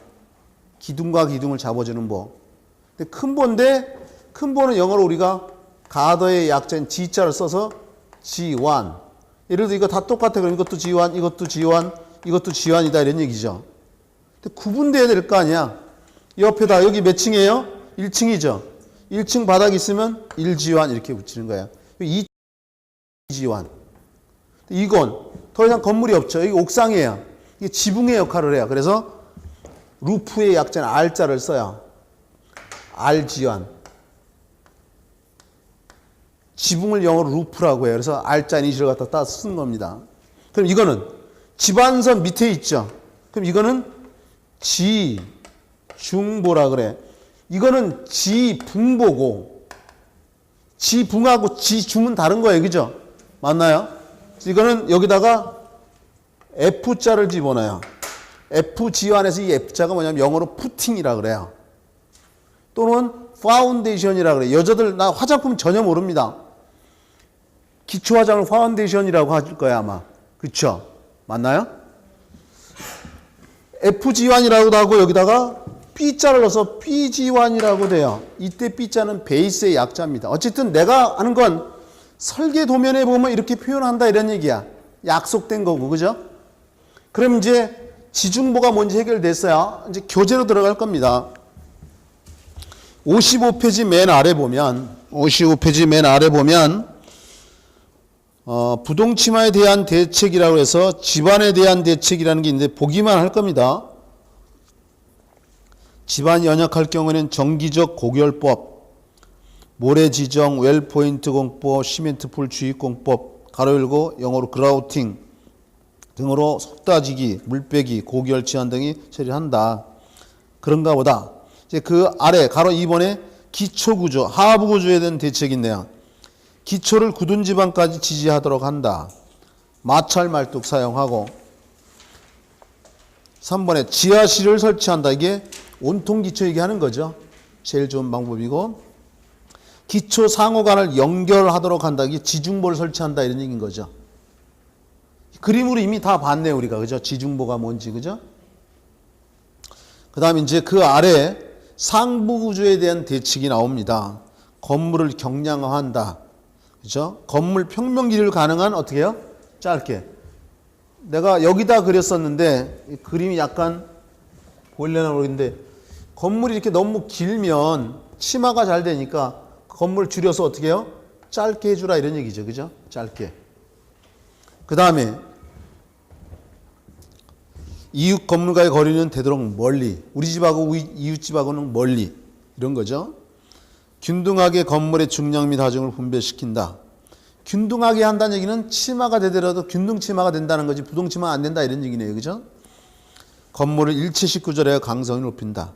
기둥과 기둥을 잡아주는 보. 근데 큰 보인데 큰 보는 영어로 우리가 가더의 약자인 G자를 써서 G1. 예를 들어 이거 다 똑같아. 그럼 이것도 G1, 이것도 G1, 이것도 G1이다 이런 얘기죠. 근데 구분돼야 될 거 아니야. 옆에다 여기 몇 층이에요? 1층이죠. 1층 바닥 있으면 1G1 이렇게 붙이는 거야. 2G1. 이건 더 이상 건물이 없죠. 여기 옥상이에요. 이게 지붕의 역할을 해요. 그래서 루프의 약자는 R자를 써요. R지연. 지붕을 영어로 루프라고 해요. 그래서 R자 이니셜을 갖다 따 쓴 겁니다. 그럼 이거는 집안선 밑에 있죠. 그럼 이거는 지중보라 그래. 이거는 지붕보고 지붕하고 지중은 다른 거예요. 그죠? 맞나요? 이거는 여기다가 F자를 집어넣어요. FG1에서 이 F자가 뭐냐면 영어로 푸팅이라 그래요. 또는 파운데이션이라 그래요. 여자들 나 화장품 전혀 모릅니다. 기초 화장을 파운데이션이라고 할 거야 아마. 그쵸? 맞나요? FG1이라고도 하고 여기다가 B자를 넣어서 PG1이라고 돼요. 이때 B자는 베이스의 약자입니다. 어쨌든 내가 하는 건 설계 도면에 보면 이렇게 표현한다 이런 얘기야. 약속된 거고. 그죠? 그럼 이제 지중보가 뭔지 해결됐어요. 이제 교재로 들어갈 겁니다. 55페이지 맨 아래 보면 부동치마에 대한 대책이라고 해서 집안에 대한 대책이라는 게 있는데 보기만 할 겁니다. 집안이 연약할 경우에는 정기적 고결법, 모래 지정, 웰포인트 공법, 시멘트풀 주입공법, 가로 열고 영어로 그라우팅 등으로 속다지기, 물빼기, 고결 치환 등이 처리한다. 그런가 보다. 이제 그 아래 가로 2번에 기초구조, 하부구조에 대한 대책이 있네요. 기초를 굳은 지방까지 지지하도록 한다. 마찰 말뚝 사용하고 3번에 지하실을 설치한다. 이게 온통 기초 얘기하는 거죠. 제일 좋은 방법이고 기초 상호간을 연결하도록 한다. 이게 지중보를 설치한다 이런 얘기인 거죠. 그림으로 이미 다 봤네요 우리가. 그죠? 지중보가 뭔지. 그죠? 그 다음에 이제 그 아래 상부 구조에 대한 대책이 나옵니다. 건물을 경량화한다. 그죠? 건물 평면 길이를 가능한 어떻게 해요? 짧게. 내가 여기다 그렸었는데 그림이 약간 보일려나 모르겠는데 건물이 이렇게 너무 길면 치마가 잘 되니까 건물 줄여서 어떻게 해요? 짧게 해주라 이런 얘기죠. 그죠? 짧게. 그 다음에 이웃 건물과의 거리는 되도록 멀리, 우리 집하고 이웃집하고는 멀리 이런 거죠. 균등하게 건물의 중량 및 하중을 분배시킨다. 균등하게 한다는 얘기는 치마가 되더라도 균등 치마가 된다는 거지 부동치마 안 된다 이런 얘기네요. 그죠? 건물을 일체식 구조로 강성을 높인다.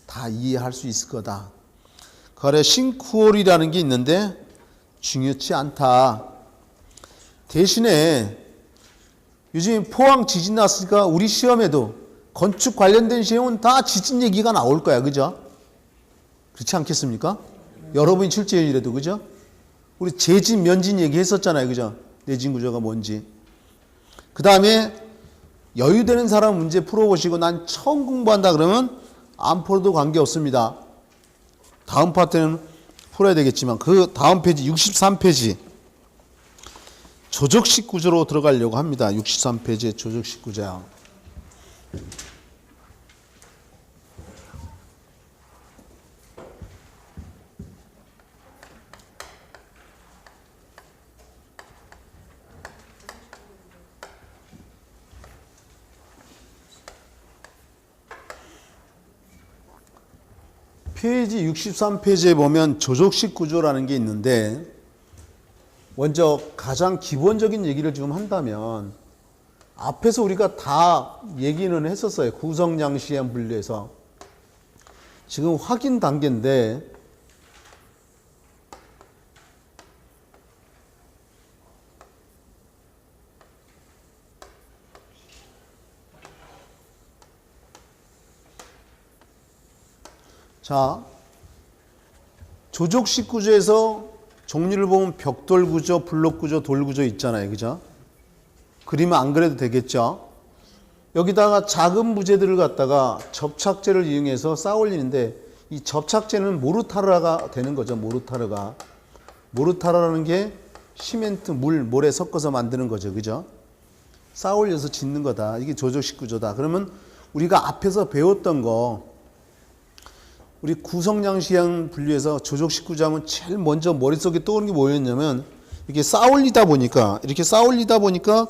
다 이해할 수 있을 거다. 그 아래 싱크홀이라는 게 있는데 중요치 않다. 대신에 요즘 포항 지진 났으니까 우리 시험에도 건축 관련된 시험은 다 지진 얘기가 나올 거야. 그죠? 그렇지 않겠습니까? 여러분이 출제위원이라도. 그죠? 우리 재진, 면진 얘기했었잖아요. 그죠? 내진 구조가 뭔지. 그 다음에 여유되는 사람 문제 풀어보시고 난 처음 공부한다 그러면 안 풀어도 관계없습니다. 다음 파트는 풀어야 되겠지만 그 다음 페이지 63페이지 조적식 구조로 들어가려고 합니다. 63페이지의 조적식 구조야. 페이지 63페이지에 보면 조적식 구조라는 게 있는데 먼저 가장 기본적인 얘기를 좀 한다면 앞에서 우리가 다 얘기는 했었어요. 구성양시한 분류에서. 지금 확인 단계인데 자, 조적식 구조에서 종류를 보면 벽돌 구조, 블록 구조, 돌 구조 있잖아요. 그죠? 그리면 안 그래도 되겠죠? 여기다가 작은 부재들을 갖다가 접착제를 이용해서 쌓아 올리는데 이 접착제는 모르타르가 되는 거죠. 모르타르가. 모르타르라는 게 시멘트, 물, 모래 섞어서 만드는 거죠. 그죠? 쌓아 올려서 짓는 거다. 이게 조적식 구조다. 그러면 우리가 앞에서 배웠던 거 우리 구성양시형 분류에서 조적식 구조 하면 제일 먼저 머릿속에 떠오르는 게 뭐였냐면 이렇게 쌓아올리다 보니까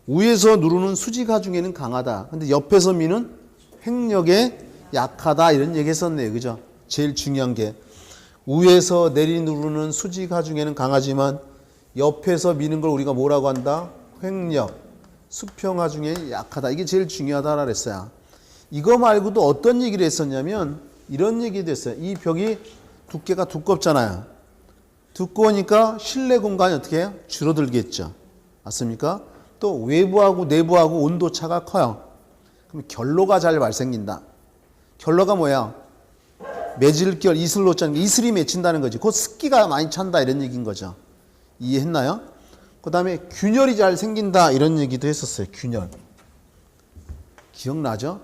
위에서 누르는 수직하 중에는 강하다. 근데 옆에서 미는 횡력에 약하다 이런 얘기 했었네요. 그죠? 제일 중요한 게 위에서 내리 누르는 수직하 중에는 강하지만 옆에서 미는 걸 우리가 뭐라고 한다? 횡력, 수평하 중에 약하다. 이게 제일 중요하다라 그랬어요. 이거 말고도 어떤 얘기를 했었냐면 이런 얘기도 했어요. 이 벽이 두께가 두껍잖아요. 두꺼우니까 실내 공간이 어떻게 해요? 줄어들겠죠. 맞습니까? 또 외부하고 내부하고 온도 차가 커요. 그럼 결로가 잘 발생긴다. 결로가 뭐야? 매질결, 이슬로자는 이슬이 맺힌다는 거지. 곧 습기가 많이 찬다 이런 얘기인 거죠. 이해했나요? 그 다음에 균열이 잘 생긴다 이런 얘기도 했었어요. 균열. 기억나죠?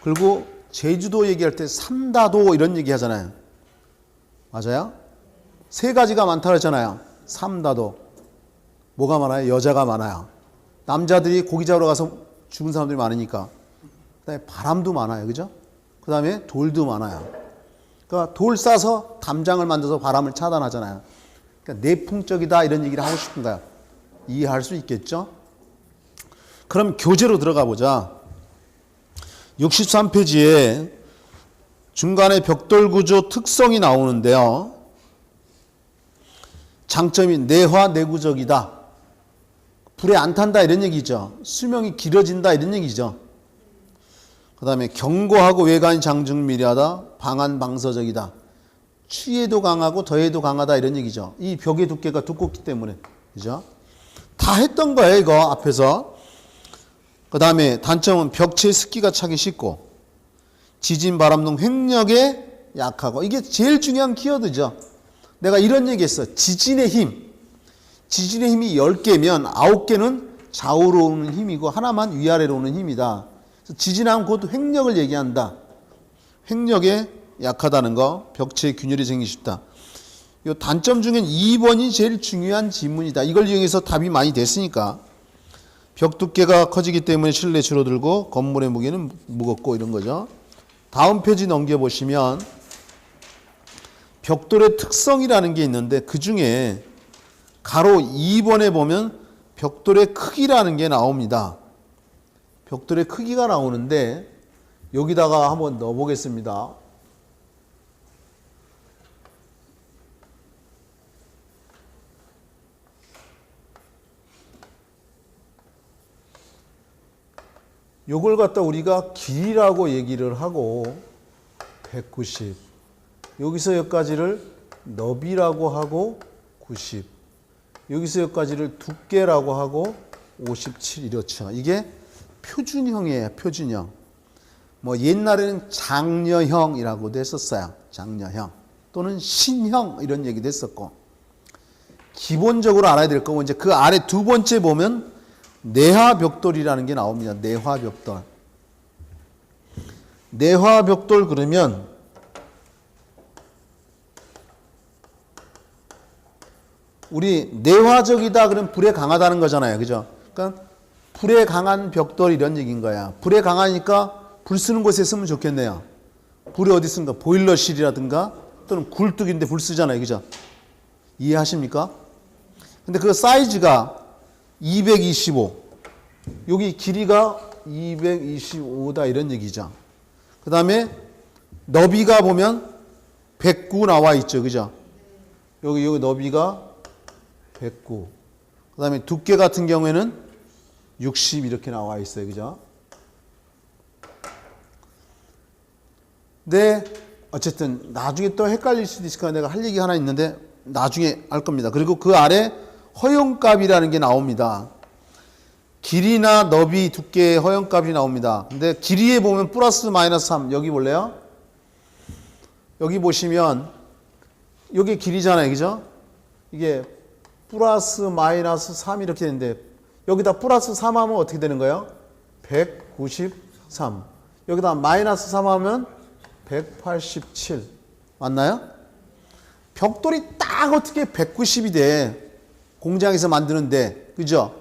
그리고 제주도 얘기할 때 삼다도 이런 얘기 하잖아요. 맞아요? 세 가지가 많다 그랬잖아요. 삼다도. 뭐가 많아요? 여자가 많아요. 남자들이 고기 잡으러 가서 죽은 사람들이 많으니까. 그 다음에 바람도 많아요. 그죠? 그 다음에 돌도 많아요. 그러니까 돌 싸서 담장을 만들어서 바람을 차단하잖아요. 그러니까 내풍적이다 이런 얘기를 하고 싶은 거야. 이해할 수 있겠죠? 그럼 교재로 들어가 보자. 63페이지에 중간에 벽돌 구조 특성이 나오는데요. 장점이 내화 내구적이다. 불에 안 탄다 이런 얘기죠. 수명이 길어진다 이런 얘기죠. 그 다음에 견고하고 외관이 장중미려하다. 방한 방서적이다. 추위에도 강하고 더위에도 강하다 이런 얘기죠. 이 벽의 두께가 두껍기 때문에. 그죠? 다 했던 거예요 이거 앞에서. 그 다음에 단점은 벽체에 습기가 차기 쉽고 지진 바람 등 횡력에 약하고. 이게 제일 중요한 키워드죠. 내가 이런 얘기했어. 지진의 힘. 지진의 힘이 10개면 9개는 좌우로 오는 힘이고 하나만 위아래로 오는 힘이다. 그래서 지진하면 곧 횡력을 얘기한다. 횡력에 약하다는 거. 벽체에 균열이 생기기 쉽다. 이 단점 중엔 2번이 제일 중요한 지문이다. 이걸 이용해서 답이 많이 됐으니까. 벽 두께가 커지기 때문에 실내 줄어들고 건물의 무게는 무겁고 이런 거죠. 다음 페이지 넘겨보시면 벽돌의 특성이라는 게 있는데 그 중에 가로 2번에 보면 벽돌의 크기라는 게 나옵니다. 벽돌의 크기가 나오는데 여기다가 한번 넣어 보겠습니다. 요걸 갖다 우리가 길이라고 얘기를 하고 190. 여기서 여기까지를 너비라고 하고 90. 여기서 여기까지를 두께라고 하고 57 이렇죠. 이게 표준형이에요. 표준형. 뭐 옛날에는 장려형이라고도 했었어요. 장려형 또는 신형 이런 얘기도 했었고. 기본적으로 알아야 될 거고 이제 그 아래 두 번째 보면 내화벽돌이라는 게 나옵니다. 내화벽돌. 내화벽돌 그러면 우리 내화적이다 그러면 불에 강하다는 거잖아요. 그죠? 그러니까 불에 강한 벽돌 이런 얘기인 거야. 불에 강하니까 불 쓰는 곳에 쓰면 좋겠네요. 불이 어디 쓰는가? 보일러실이라든가 또는 굴뚝인데 불 쓰잖아요. 그죠? 이해하십니까? 근데 그 사이즈가 225. 여기 길이가 225다 이런 얘기죠. 그 다음에 너비가 보면 109 나와 있죠. 그죠? 여기 너비가 109. 그 다음에 두께 같은 경우에는 60 이렇게 나와 있어요. 그죠? 근데 어쨌든 나중에 또 헷갈릴 수도 있으니까 내가 할 얘기 하나 있는데 나중에 할 겁니다. 그리고 그 아래 허용값이라는 게 나옵니다. 길이나 너비, 두께의 허용값이 나옵니다. 근데 길이에 보면 플러스 마이너스 3 여기 볼래요? 여기 보시면 여기 길이잖아요. 그죠? 이게 플러스 마이너스 3 이렇게 되는데 여기다 플러스 3 하면 어떻게 되는 거예요? 193. 여기다 마이너스 3 하면 187. 맞나요? 벽돌이 딱 어떻게 190이 돼. 공장에서 만드는데. 그죠?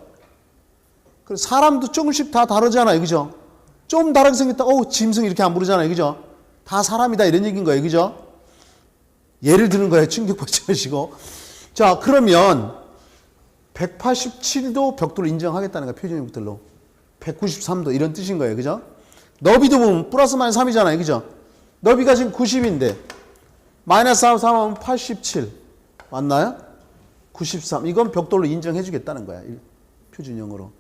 사람도 조금씩 다 다르잖아요. 그죠? 좀 다르게 생겼다. 짐승 이렇게 안 부르잖아요. 그죠? 다 사람이다. 이런 얘기인 거예요. 그죠? 예를 드는 거예요. 충격받지 마시고. 자, 그러면 187도 벽돌을 인정하겠다는 거예요. 표준형 벽돌로. 193도 이런 뜻인 거예요. 그죠? 너비도 보면 플러스 마이너스 3이잖아요. 그죠? 너비가 지금 90인데 마이너스 3 하면 87. 맞나요? 93. 이건 벽돌로 인정해 주겠다는 거야. 표준형으로.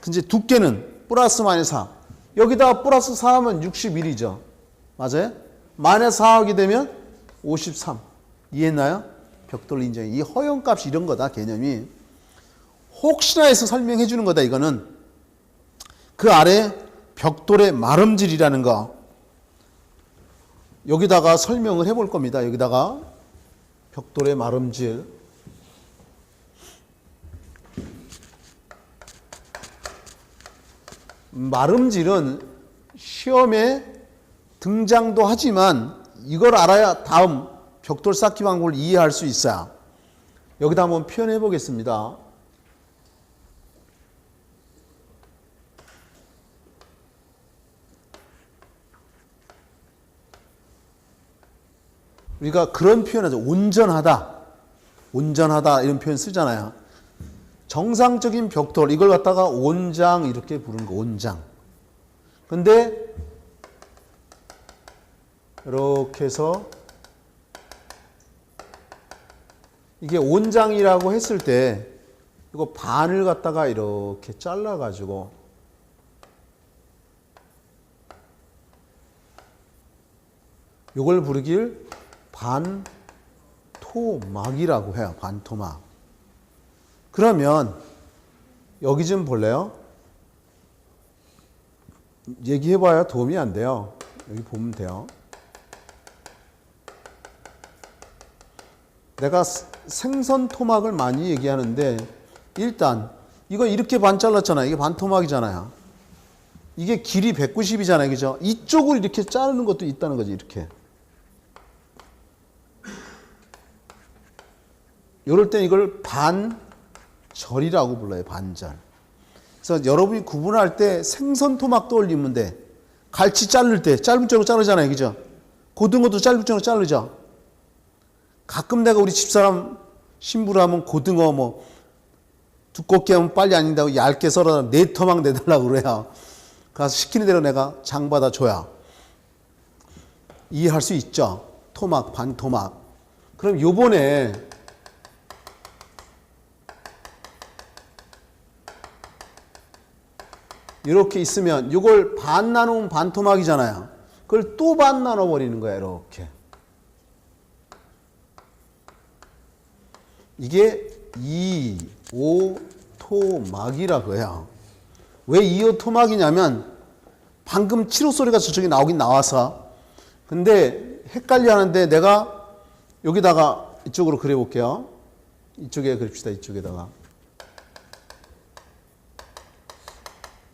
근데 두께는 플러스 마이너스 4. 여기다가 플러스 4 하면 61이죠. 맞아요? 마이너스 4 하게 되면 53. 이해했나요? 벽돌 인정이. 이 허용값이 이런 거다. 개념이. 혹시나 해서 설명해 주는 거다. 이거는. 그 아래 벽돌의 마름질이라는 거. 여기다가 설명을 해볼 겁니다. 여기다가 벽돌의 마름질. 마름질은 시험에 등장도 하지만 이걸 알아야 다음 벽돌 쌓기 방법을 이해할 수 있어요. 여기다 한번 표현해 보겠습니다. 우리가 그런 표현하죠. 온전하다. 온전하다 이런 표현 쓰잖아요. 정상적인 벽돌, 이걸 갖다가 온장 이렇게 부르는 거, 온장. 근데 이렇게 해서 이게 온장이라고 했을 때 이거 반을 갖다가 이렇게 잘라가지고 이걸 부르길 반토막이라고 해요. 반토막. 그러면 여기 좀 볼래요? 얘기해봐야 도움이 안 돼요. 여기 보면 돼요. 내가 생선 토막을 많이 얘기하는데 일단 이거 이렇게 반 잘랐잖아요. 이게 반토막이잖아요. 이게 길이 190이잖아요. 그죠? 이쪽을 이렇게 자르는 것도 있다는 거지. 이렇게. 이럴 때 이걸 반절이라고 불러요. 반절. 그래서 여러분이 구분할 때 생선 토막도 올리면 돼. 갈치 자를 때 짧은 쪽으로 자르잖아요. 그죠? 고등어도 짧은 쪽으로 자르죠. 가끔 내가 우리 집사람 신부를 하면 고등어 뭐 두껍게 하면 빨리 안 익는다고 얇게 썰어 4토막 내달라고 그래요. 가서 시키는 대로 내가 장 받아 줘야 이해할 수 있죠. 토막, 반토막. 그럼 요번에 이렇게 있으면 이걸 반 나누면 반토막이잖아요. 그걸 또 반 나눠버리는 거야. 이렇게. 이게 2,5토막이라고 해요. 왜 2,5토막이냐면 방금 7호 소리가 저쪽에 나오긴 나와서 근데 헷갈려 하는데 내가 여기다가 이쪽으로 그려볼게요. 이쪽에 그립시다. 이쪽에다가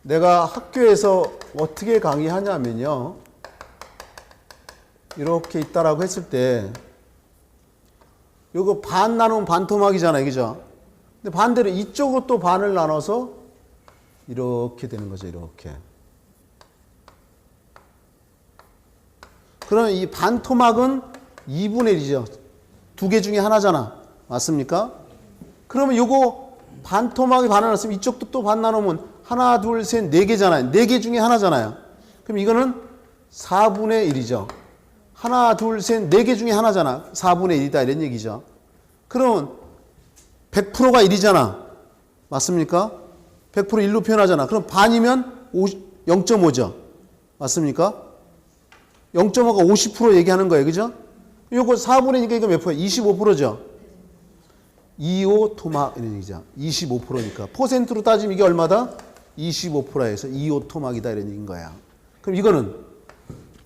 내가 학교에서 어떻게 강의하냐면요. 이렇게 있다라고 했을 때 요거 반 나누면 반토막이잖아요. 그죠? 근데 반대로 이쪽으로 또 반을 나눠서 이렇게 되는 거죠. 이렇게. 그러면 이 반토막은 2분의 1이죠. 두 개 중에 하나잖아. 맞습니까? 그러면 요거 반토막이 반을 나눴으면 이쪽도 또 반 나누면 하나, 둘, 셋, 4개잖아요. 4개 중에 하나잖아요. 그럼 이거는 4분의 1이죠. 하나, 둘, 셋, 4개 중에 하나잖아. 4분의 1이다. 이런 얘기죠. 그러면 100%가 1이잖아. 맞습니까? 100% 1로 표현하잖아. 그럼 반이면 0.5죠. 맞습니까? 0.5가 50% 얘기하는 거예요. 그죠? 요거 4분의니까 이거 몇 프로? 25%죠. 2,5 토막 이런 얘기죠. 25%니까. 퍼센트로 따지면 이게 얼마다? 25%에서 2,5 토막이다 이런 얘기인 거야. 그럼 이거는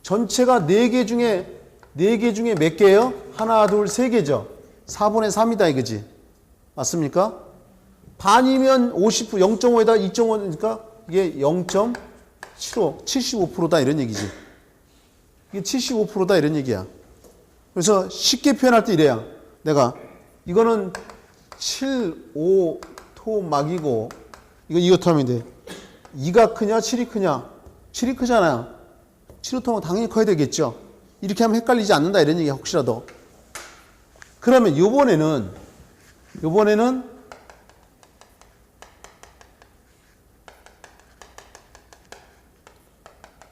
전체가 4개 중에 몇 개예요? 하나, 둘, 3개죠. 4분의 3이다 이거지. 맞습니까? 반이면 50%, 0.5에다 2.5니까 이게 0.75, 75%다 이런 얘기지. 이게 75%다 이런 얘기야. 그래서 쉽게 표현할 때 이래요. 내가 이거는 7, 5 토막이고 이거 2호 토막인데 2가 크냐 7이 크냐? 7이 크잖아요. 7호 토막 당연히 커야 되겠죠. 이렇게 하면 헷갈리지 않는다 이런 얘기야. 혹시라도. 그러면 요번에는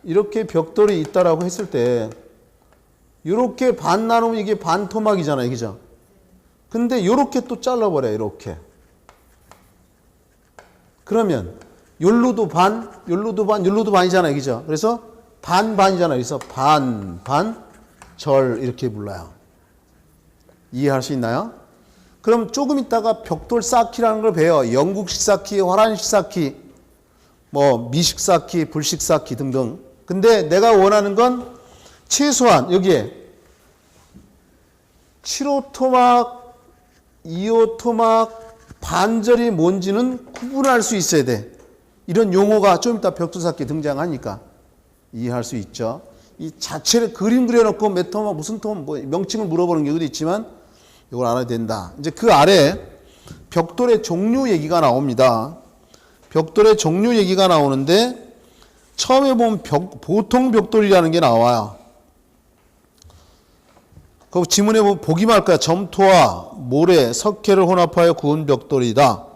이렇게 벽돌이 있다라고 했을 때 이렇게 반 나누면 이게 반 토막이잖아요. 그죠? 근데 이렇게 또 잘라버려요. 이렇게. 그러면 욜로도 반, 욜로도 반, 욜로도 반이잖아요. 그죠? 그래서 반이잖아요. 그래서 절 이렇게 불러요. 이해할 수 있나요? 그럼 조금 있다가 벽돌 쌓기라는 걸 배워요. 영국식 쌓기, 화란식 쌓기, 뭐 미식 쌓기, 불식 쌓기 등등. 근데 내가 원하는 건 최소한 여기에 7호 토막, 2호 토막, 반절이 뭔지는 구분할 수 있어야 돼. 이런 용어가 좀 이따 벽돌 쌓기 등장하니까 이해할 수 있죠. 이 자체를 그림 그려놓고 몇 토막, 무슨 토막, 뭐 명칭을 물어보는 경우도 있지만 이걸 알아야 된다. 이제 그 아래 벽돌의 종류 얘기가 나옵니다. 벽돌의 종류 얘기가 나오는데 처음에 보면 보통 벽돌이라는 게 나와요. 그 지문에 보면 보기만 할 거야. 점토와 모래, 석회를 혼합하여 구운 벽돌이다.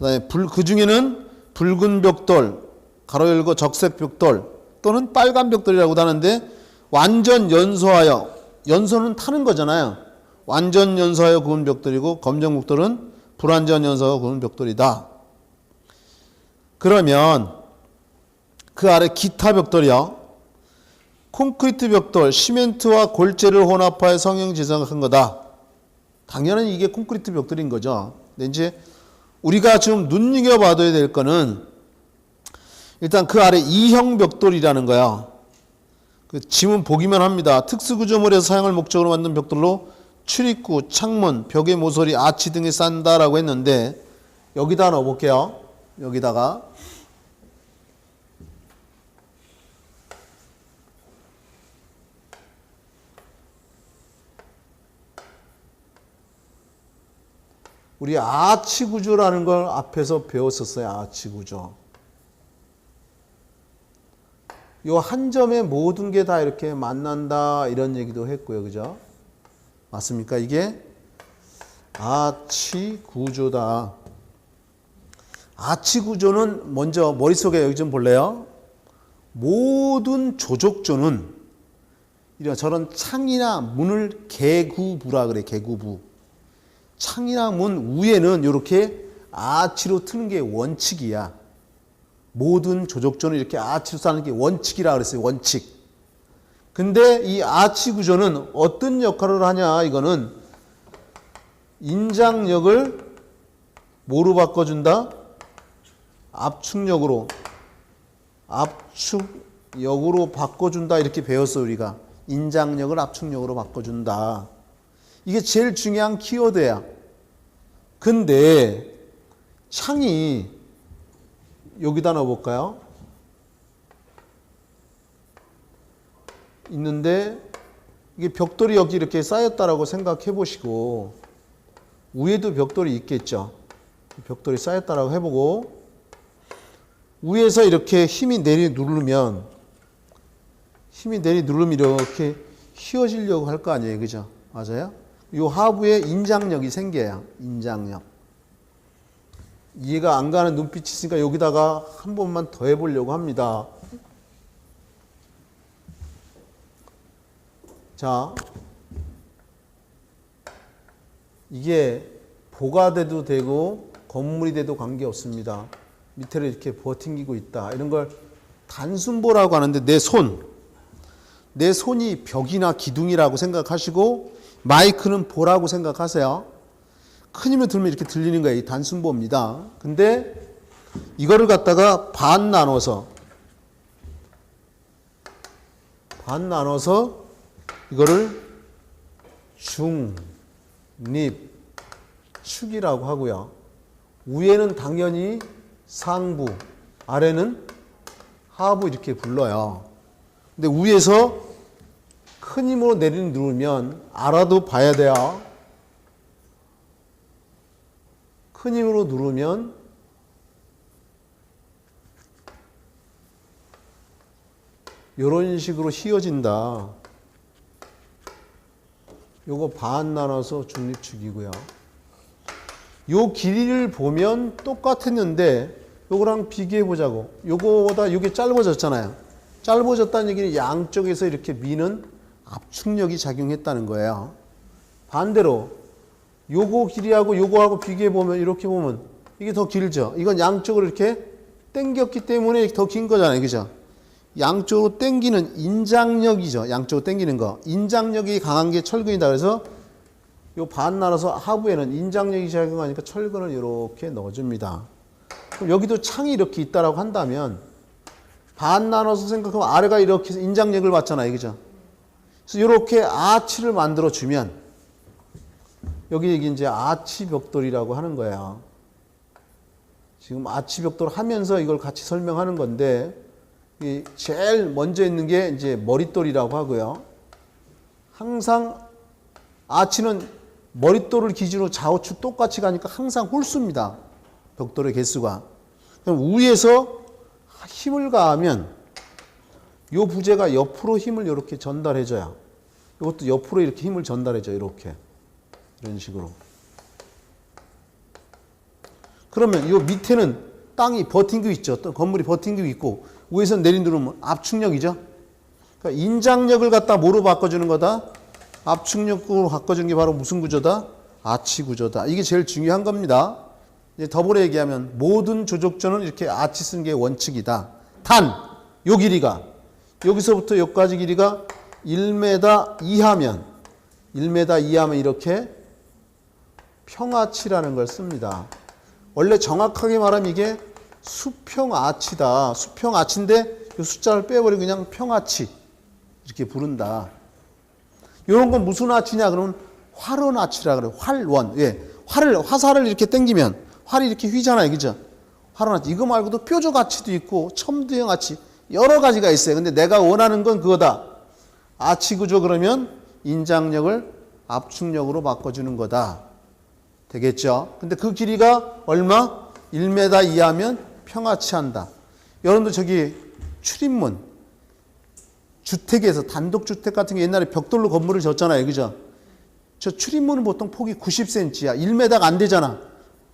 그다음에 그 중에는 붉은 벽돌, 가로 열고 적색 벽돌 또는 빨간 벽돌이라고도 하는데 완전 연소하여, 연소는 타는 거잖아요. 완전 연소하여 구운 벽돌이고 검정 벽돌은 불완전 연소하여 구운 벽돌이다. 그러면 그 아래 기타 벽돌이요. 콘크리트 벽돌, 시멘트와 골재를 혼합하여 성형 지성한 거다. 당연히 이게 콘크리트 벽돌인 거죠. 근데 이제 우리가 좀 눈여겨봐둬야 될 거는 일단 그 아래 이형 벽돌이라는 거야. 그 지문 보기만 합니다. 특수구조물에서 사용할 목적으로 만든 벽돌로 출입구, 창문, 벽의 모서리, 아치 등에 싼다라고 했는데 여기다 넣어볼게요. 여기다가 우리 아치 구조라는 걸 앞에서 배웠었어요. 아치 구조. 요 한 점에 모든 게 다 이렇게 만난다 이런 얘기도 했고요. 그죠? 맞습니까? 이게 아치 구조다. 아치 구조는 먼저 머릿속에 여기 좀 볼래요? 모든 조족조는 이런 저런 창이나 문을 개구부라 그래. 개구부. 창이나 문 위에는 이렇게 아치로 트는 게 원칙이야. 모든 조족조는 이렇게 아치로 쌓는 게 원칙이라 그랬어요. 원칙. 근데 이 아치 구조는 어떤 역할을 하냐? 이거는 인장력을 뭐로 바꿔준다? 압축력으로. 압축력으로 바꿔준다. 이렇게 배웠어 우리가. 인장력을 압축력으로 바꿔준다. 이게 제일 중요한 키워드야. 근데 창이 여기다 넣어볼까요? 있는데 이게 벽돌이 여기 이렇게 쌓였다라고 생각해 보시고 위에도 벽돌이 있겠죠. 벽돌이 쌓였다라고 해보고 위에서 이렇게 힘이 누르면 이렇게 휘어지려고 할 거 아니에요. 그죠? 맞아요? 요 하부에 인장력이 생겨요. 인장력. 이해가 안 가는 눈빛이 있으니까 여기다가 한 번만 더 해보려고 합니다. 자, 이게 보가 돼도 되고 건물이 돼도 관계없습니다. 밑으로 이렇게 버팅기고 있다. 이런 걸 단순보라고 하는데 내 손이 벽이나 기둥이라고 생각하시고 마이크는 보라고 생각하세요. 큰 힘을 들면 이렇게 들리는 거예요. 이 단순보입니다. 근데 이거를 갖다가 반 나눠서 이거를 중, 립, 축이라고 하고요. 위에는 당연히 상부, 아래는 하부 이렇게 불러요. 근데 위에서 큰 힘으로 누르면 알아도 봐야 돼요. 큰 힘으로 누르면 이런 식으로 휘어진다. 요거 반 나눠서 중립축이고요. 요 길이를 보면 똑같았는데 요거랑 비교해 보자고. 요거보다 요게 짧아졌잖아요. 짧아졌다는 얘기는 양쪽에서 이렇게 미는 압축력이 작용했다는 거예요. 반대로 요거 길이하고 요거하고 비교해 보면 이렇게 보면 이게 더 길죠. 이건 양쪽으로 이렇게 당겼기 때문에 더 긴 거잖아요. 그죠? 양쪽으로 당기는 인장력이죠. 양쪽으로 당기는 거. 인장력이 강한 게 철근이다. 그래서 요 반 나눠서 하부에는 인장력이 작용하니까 철근을 이렇게 넣어줍니다. 그럼 여기도 창이 이렇게 있다라고 한다면 반 나눠서 생각하면 아래가 이렇게 인장력을 받잖아요. 그죠? 그래서 이렇게 아치를 만들어 주면 여기 이제 아치 벽돌이라고 하는 거예요. 지금 아치 벽돌 하면서 이걸 같이 설명하는 건데 제일 먼저 있는 게 이제 머릿돌이라고 하고요. 항상 아치는 머릿돌을 기준으로 좌우측 똑같이 가니까 항상 홀수입니다. 벽돌의 개수가. 그럼 위에서 힘을 가하면 이 부재가 옆으로 힘을 이렇게 전달해줘요. 이것도 옆으로 이렇게 힘을 전달해줘요. 이렇게. 이런 식으로. 그러면 이 밑에는 땅이 버틴 있죠. 또 건물이 버틴 있고 위에서 내린 누르면 압축력이죠. 그러니까 인장력을 갖다 뭐로 바꿔주는 거다? 압축력으로 바꿔주는 게 바로 무슨 구조다? 아치 구조다. 이게 제일 중요한 겁니다. 이제 더불어 얘기하면 모든 조족전은 이렇게 아치 쓰는 게 원칙이다. 단, 요 길이가 여기서부터 여기까지 길이가 1m 이하면 이렇게 평아치라는 걸 씁니다. 원래 정확하게 말하면 이게 수평아치다. 수평아치인데 이 숫자를 빼버리고 그냥 평아치 이렇게 부른다. 이런 건 무슨 아치냐? 그러면 활원아치라 그래요. 활원. 예. 화살을 이렇게 당기면 활이 이렇게 휘잖아요. 그죠? 활원아치. 이거 말고도 뾰족아치도 있고 첨두형 아치 여러 가지가 있어요. 근데 내가 원하는 건 그거다. 아치 구조 그러면 인장력을 압축력으로 바꿔주는 거다. 되겠죠? 근데 그 길이가 얼마? 1m 이하면 평아치한다. 여러분들 저기 출입문 주택에서 단독주택 같은 게 옛날에 벽돌로 건물을 졌잖아요. 그죠? 저 출입문은 보통 폭이 90cm야. 1m가 안 되잖아.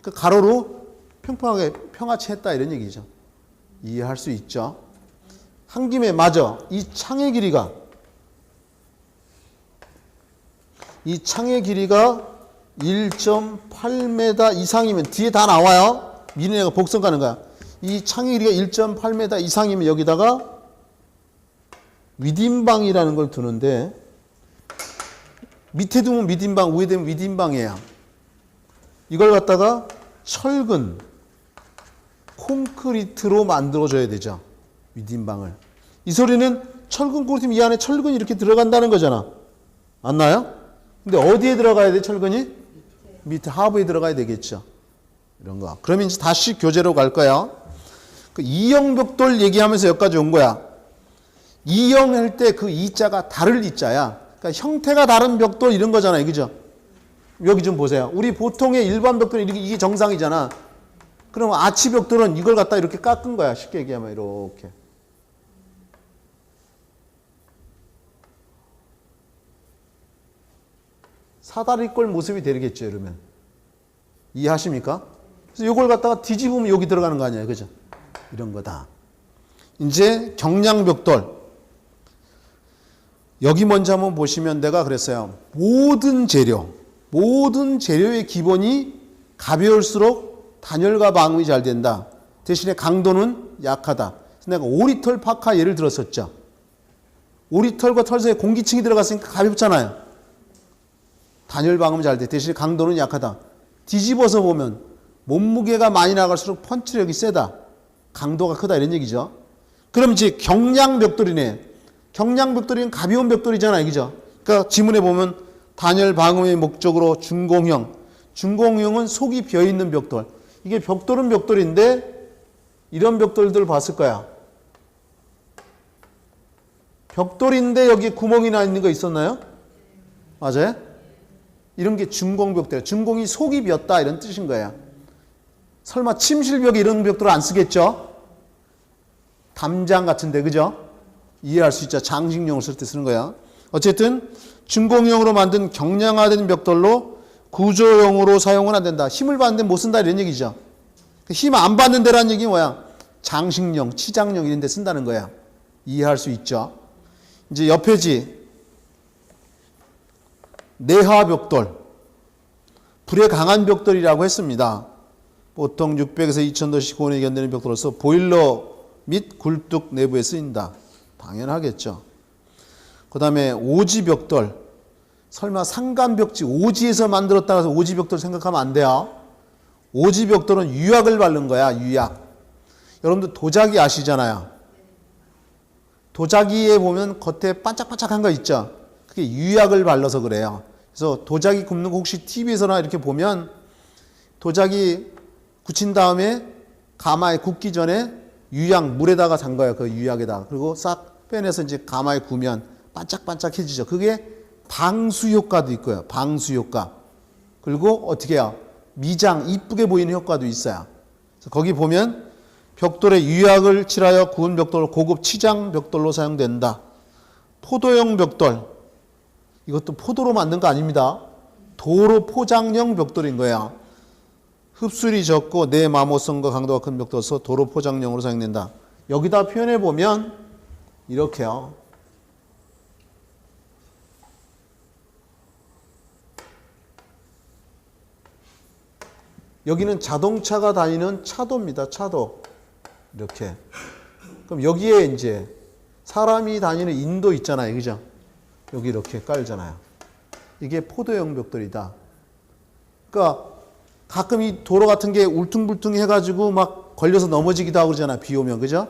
그 가로로 평평하게 평아치 했다 이런 얘기죠. 이해할 수 있죠? 한 김에 맞아. 이 창의 길이가 1.8m 이상이면 뒤에 다 나와요. 미니네가 복선 가는 거야. 이 창의 길이가 1.8m 이상이면 여기다가 위딘방이라는 걸 두는데 밑에 두면 미딘방, 위에 두면 위딘방이에요. 이걸 갖다가 철근, 콘크리트로 만들어줘야 되죠. 위딘방을. 이 소리는 철근 콘크리트 이 안에 철근이 이렇게 들어간다는 거잖아. 맞나요? 근데 어디에 들어가야 돼, 철근이? 밑에 하부에 들어가야 되겠죠. 이런 거. 그러면 이제 다시 교재로 갈 거야. 그 이형 벽돌 얘기하면서 여기까지 온 거야. 이형 할 때 그 이자가 다를 이자야. 그러니까 형태가 다른 벽돌 이런 거잖아요. 그죠? 여기 좀 보세요. 우리 보통의 일반 벽돌은 이게 정상이잖아. 그럼 아치 벽돌은 이걸 갖다 이렇게 깎은 거야. 쉽게 얘기하면 이렇게. 사다리꼴 모습이 되겠죠, 이러면. 이해하십니까? 그래서 이걸 갖다가 뒤집으면 여기 들어가는 거 아니에요. 그죠? 이런 거다. 이제 경량벽돌. 여기 먼저 한번 보시면 내가 그랬어요. 모든 재료의 기본이 가벼울수록 단열과 방음이 잘 된다. 대신에 강도는 약하다. 그래서 내가 오리털 파카 예를 들었었죠. 오리털과 털 사이에 공기층이 들어갔으니까 가볍잖아요. 단열 방음이 잘 돼. 대신에 강도는 약하다. 뒤집어서 보면 몸무게가 많이 나갈수록 펀치력이 세다. 강도가 크다 이런 얘기죠. 그럼 이제 경량벽돌이네. 경량벽돌이는 가벼운 벽돌이잖아요. 그죠? 그러니까 지문에 보면 단열 방음의 목적으로 준공형. 준공형은 속이 비어있는 벽돌. 이게 벽돌은 벽돌인데 이런 벽돌들 봤을 거야. 벽돌인데 여기 구멍이 나 있는 거 있었나요? 맞아요? 이런 게 준공벽돌이에요. 준공이 속이 비었다 이런 뜻인 거예요. 설마 침실벽에 이런 벽돌을 안 쓰겠죠? 담장 같은데 그죠? 이해할 수 있죠. 장식용을 쓸 때 쓰는 거야. 어쨌든 준공형으로 만든 경량화된 벽돌로 구조용으로 사용은 안 된다. 힘을 받는데 못 쓴다 이런 얘기죠. 힘 안 받는 데라는 얘기 뭐야? 장식용, 치장용 이런 데 쓴다는 거야. 이해할 수 있죠. 이제 옆에지 내화벽돌. 불에 강한 벽돌이라고 했습니다. 보통 600에서 2000도씨 고온에 견디는 벽돌로서 보일러 및 굴뚝 내부에 쓰인다. 당연하겠죠. 그 다음에 오지벽돌. 설마 상간벽지 오지에서 만들었다고 해서 오지벽돌 생각하면 안 돼요. 오지벽돌은 유약을 바른 거야. 유약. 여러분들 도자기 아시잖아요. 도자기에 보면 겉에 반짝반짝한 거 있죠. 그게 유약을 발라서 그래요. 그래서 도자기 굽는 거 혹시 TV에서나 이렇게 보면 도자기 굳힌 다음에 가마에 굽기 전에 유약 물에다가 담 거예요. 그 유약에다가. 그리고 싹 빼내서 이제 가마에 구우면 반짝반짝해지죠. 그게 방수 효과도 있고요. 방수 효과. 그리고 어떻게 해요? 미장, 이쁘게 보이는 효과도 있어요. 그래서 거기 보면 벽돌에 유약을 칠하여 구운 벽돌, 고급 치장 벽돌로 사용된다. 포도용 벽돌. 이것도 포도로 만든 거 아닙니다. 도로 포장형 벽돌인 거예요. 흡수율이 적고 내 마모성과 강도가 큰 벽돌로서 도로 포장용으로 사용된다. 여기다 표현해 보면 이렇게요. 여기는 자동차가 다니는 차도입니다. 차도. 이렇게. 그럼 여기에 이제 사람이 다니는 인도 있잖아요. 그죠? 여기 이렇게 깔잖아요. 이게 포도형 벽돌이다. 그러니까 가끔 이 도로 같은 게 울퉁불퉁 해가지고 막 걸려서 넘어지기도 하고 그러잖아요. 비 오면. 그죠?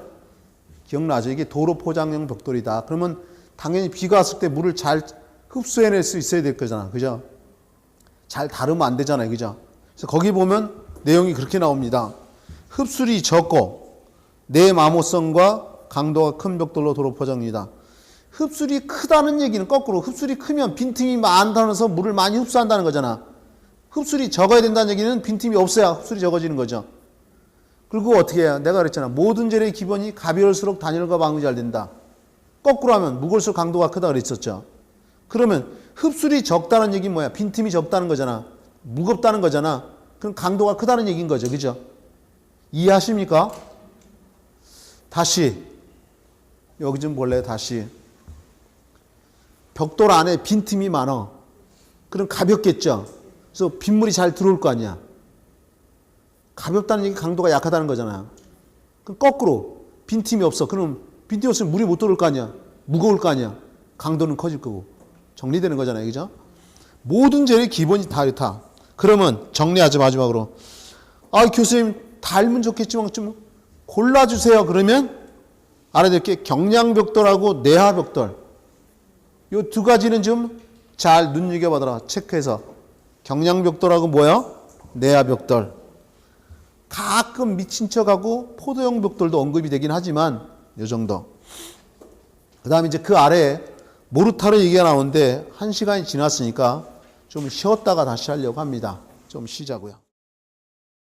기억나죠? 이게 도로 포장용 벽돌이다. 그러면 당연히 비가 왔을 때 물을 잘 흡수해낼 수 있어야 될 거잖아. 그죠? 잘 다루면 안 되잖아요. 그죠? 그래서 거기 보면 내용이 그렇게 나옵니다. 흡수율이 적고 내 마모성과 강도가 큰 벽돌로 도로 포장이다. 흡수율이 크다는 얘기는 거꾸로 흡수율이 크면 빈틈이 많다면서 물을 많이 흡수한다는 거잖아. 흡수율이 적어야 된다는 얘기는 빈틈이 없어야 흡수율이 적어지는 거죠. 그리고 어떻게 해야? 내가 그랬잖아. 모든 재료의 기본이 가벼울수록 단열과 방음이 잘 된다. 거꾸로 하면 무거울수록 강도가 크다 그랬었죠. 그러면 흡수율이 적다는 얘기는 뭐야? 빈틈이 적다는 거잖아. 무겁다는 거잖아. 그럼 강도가 크다는 얘기인 거죠. 그죠? 이해하십니까? 다시 여기 좀 볼래요? 다시. 벽돌 안에 빈틈이 많아. 그럼 가볍겠죠? 그래서 빗물이 잘 들어올 거 아니야. 가볍다는 얘기 강도가 약하다는 거잖아요. 그럼 거꾸로 빈틈이 없어. 그럼 빈틈이 없으면 물이 못 들어올 거 아니야. 무거울 거 아니야. 강도는 커질 거고. 정리되는 거잖아요. 그죠? 모든 재료의 기본이 다 이렇다. 그러면 정리하죠. 마지막으로. 아, 교수님 다 알면 좋겠지만 좀 골라주세요. 그러면 알아야 될 게 경량벽돌하고 내화벽돌. 이 두 가지는 좀 잘 눈여겨봐라. 체크해서. 경량벽돌하고 뭐야? 내화벽돌. 가끔 미친 척하고 포도형 벽돌도 언급이 되긴 하지만 이 정도. 그 다음에 이제 그 아래에 모르타르 얘기가 나오는데 1시간이 지났으니까 좀 쉬었다가 다시 하려고 합니다. 좀 쉬자고요.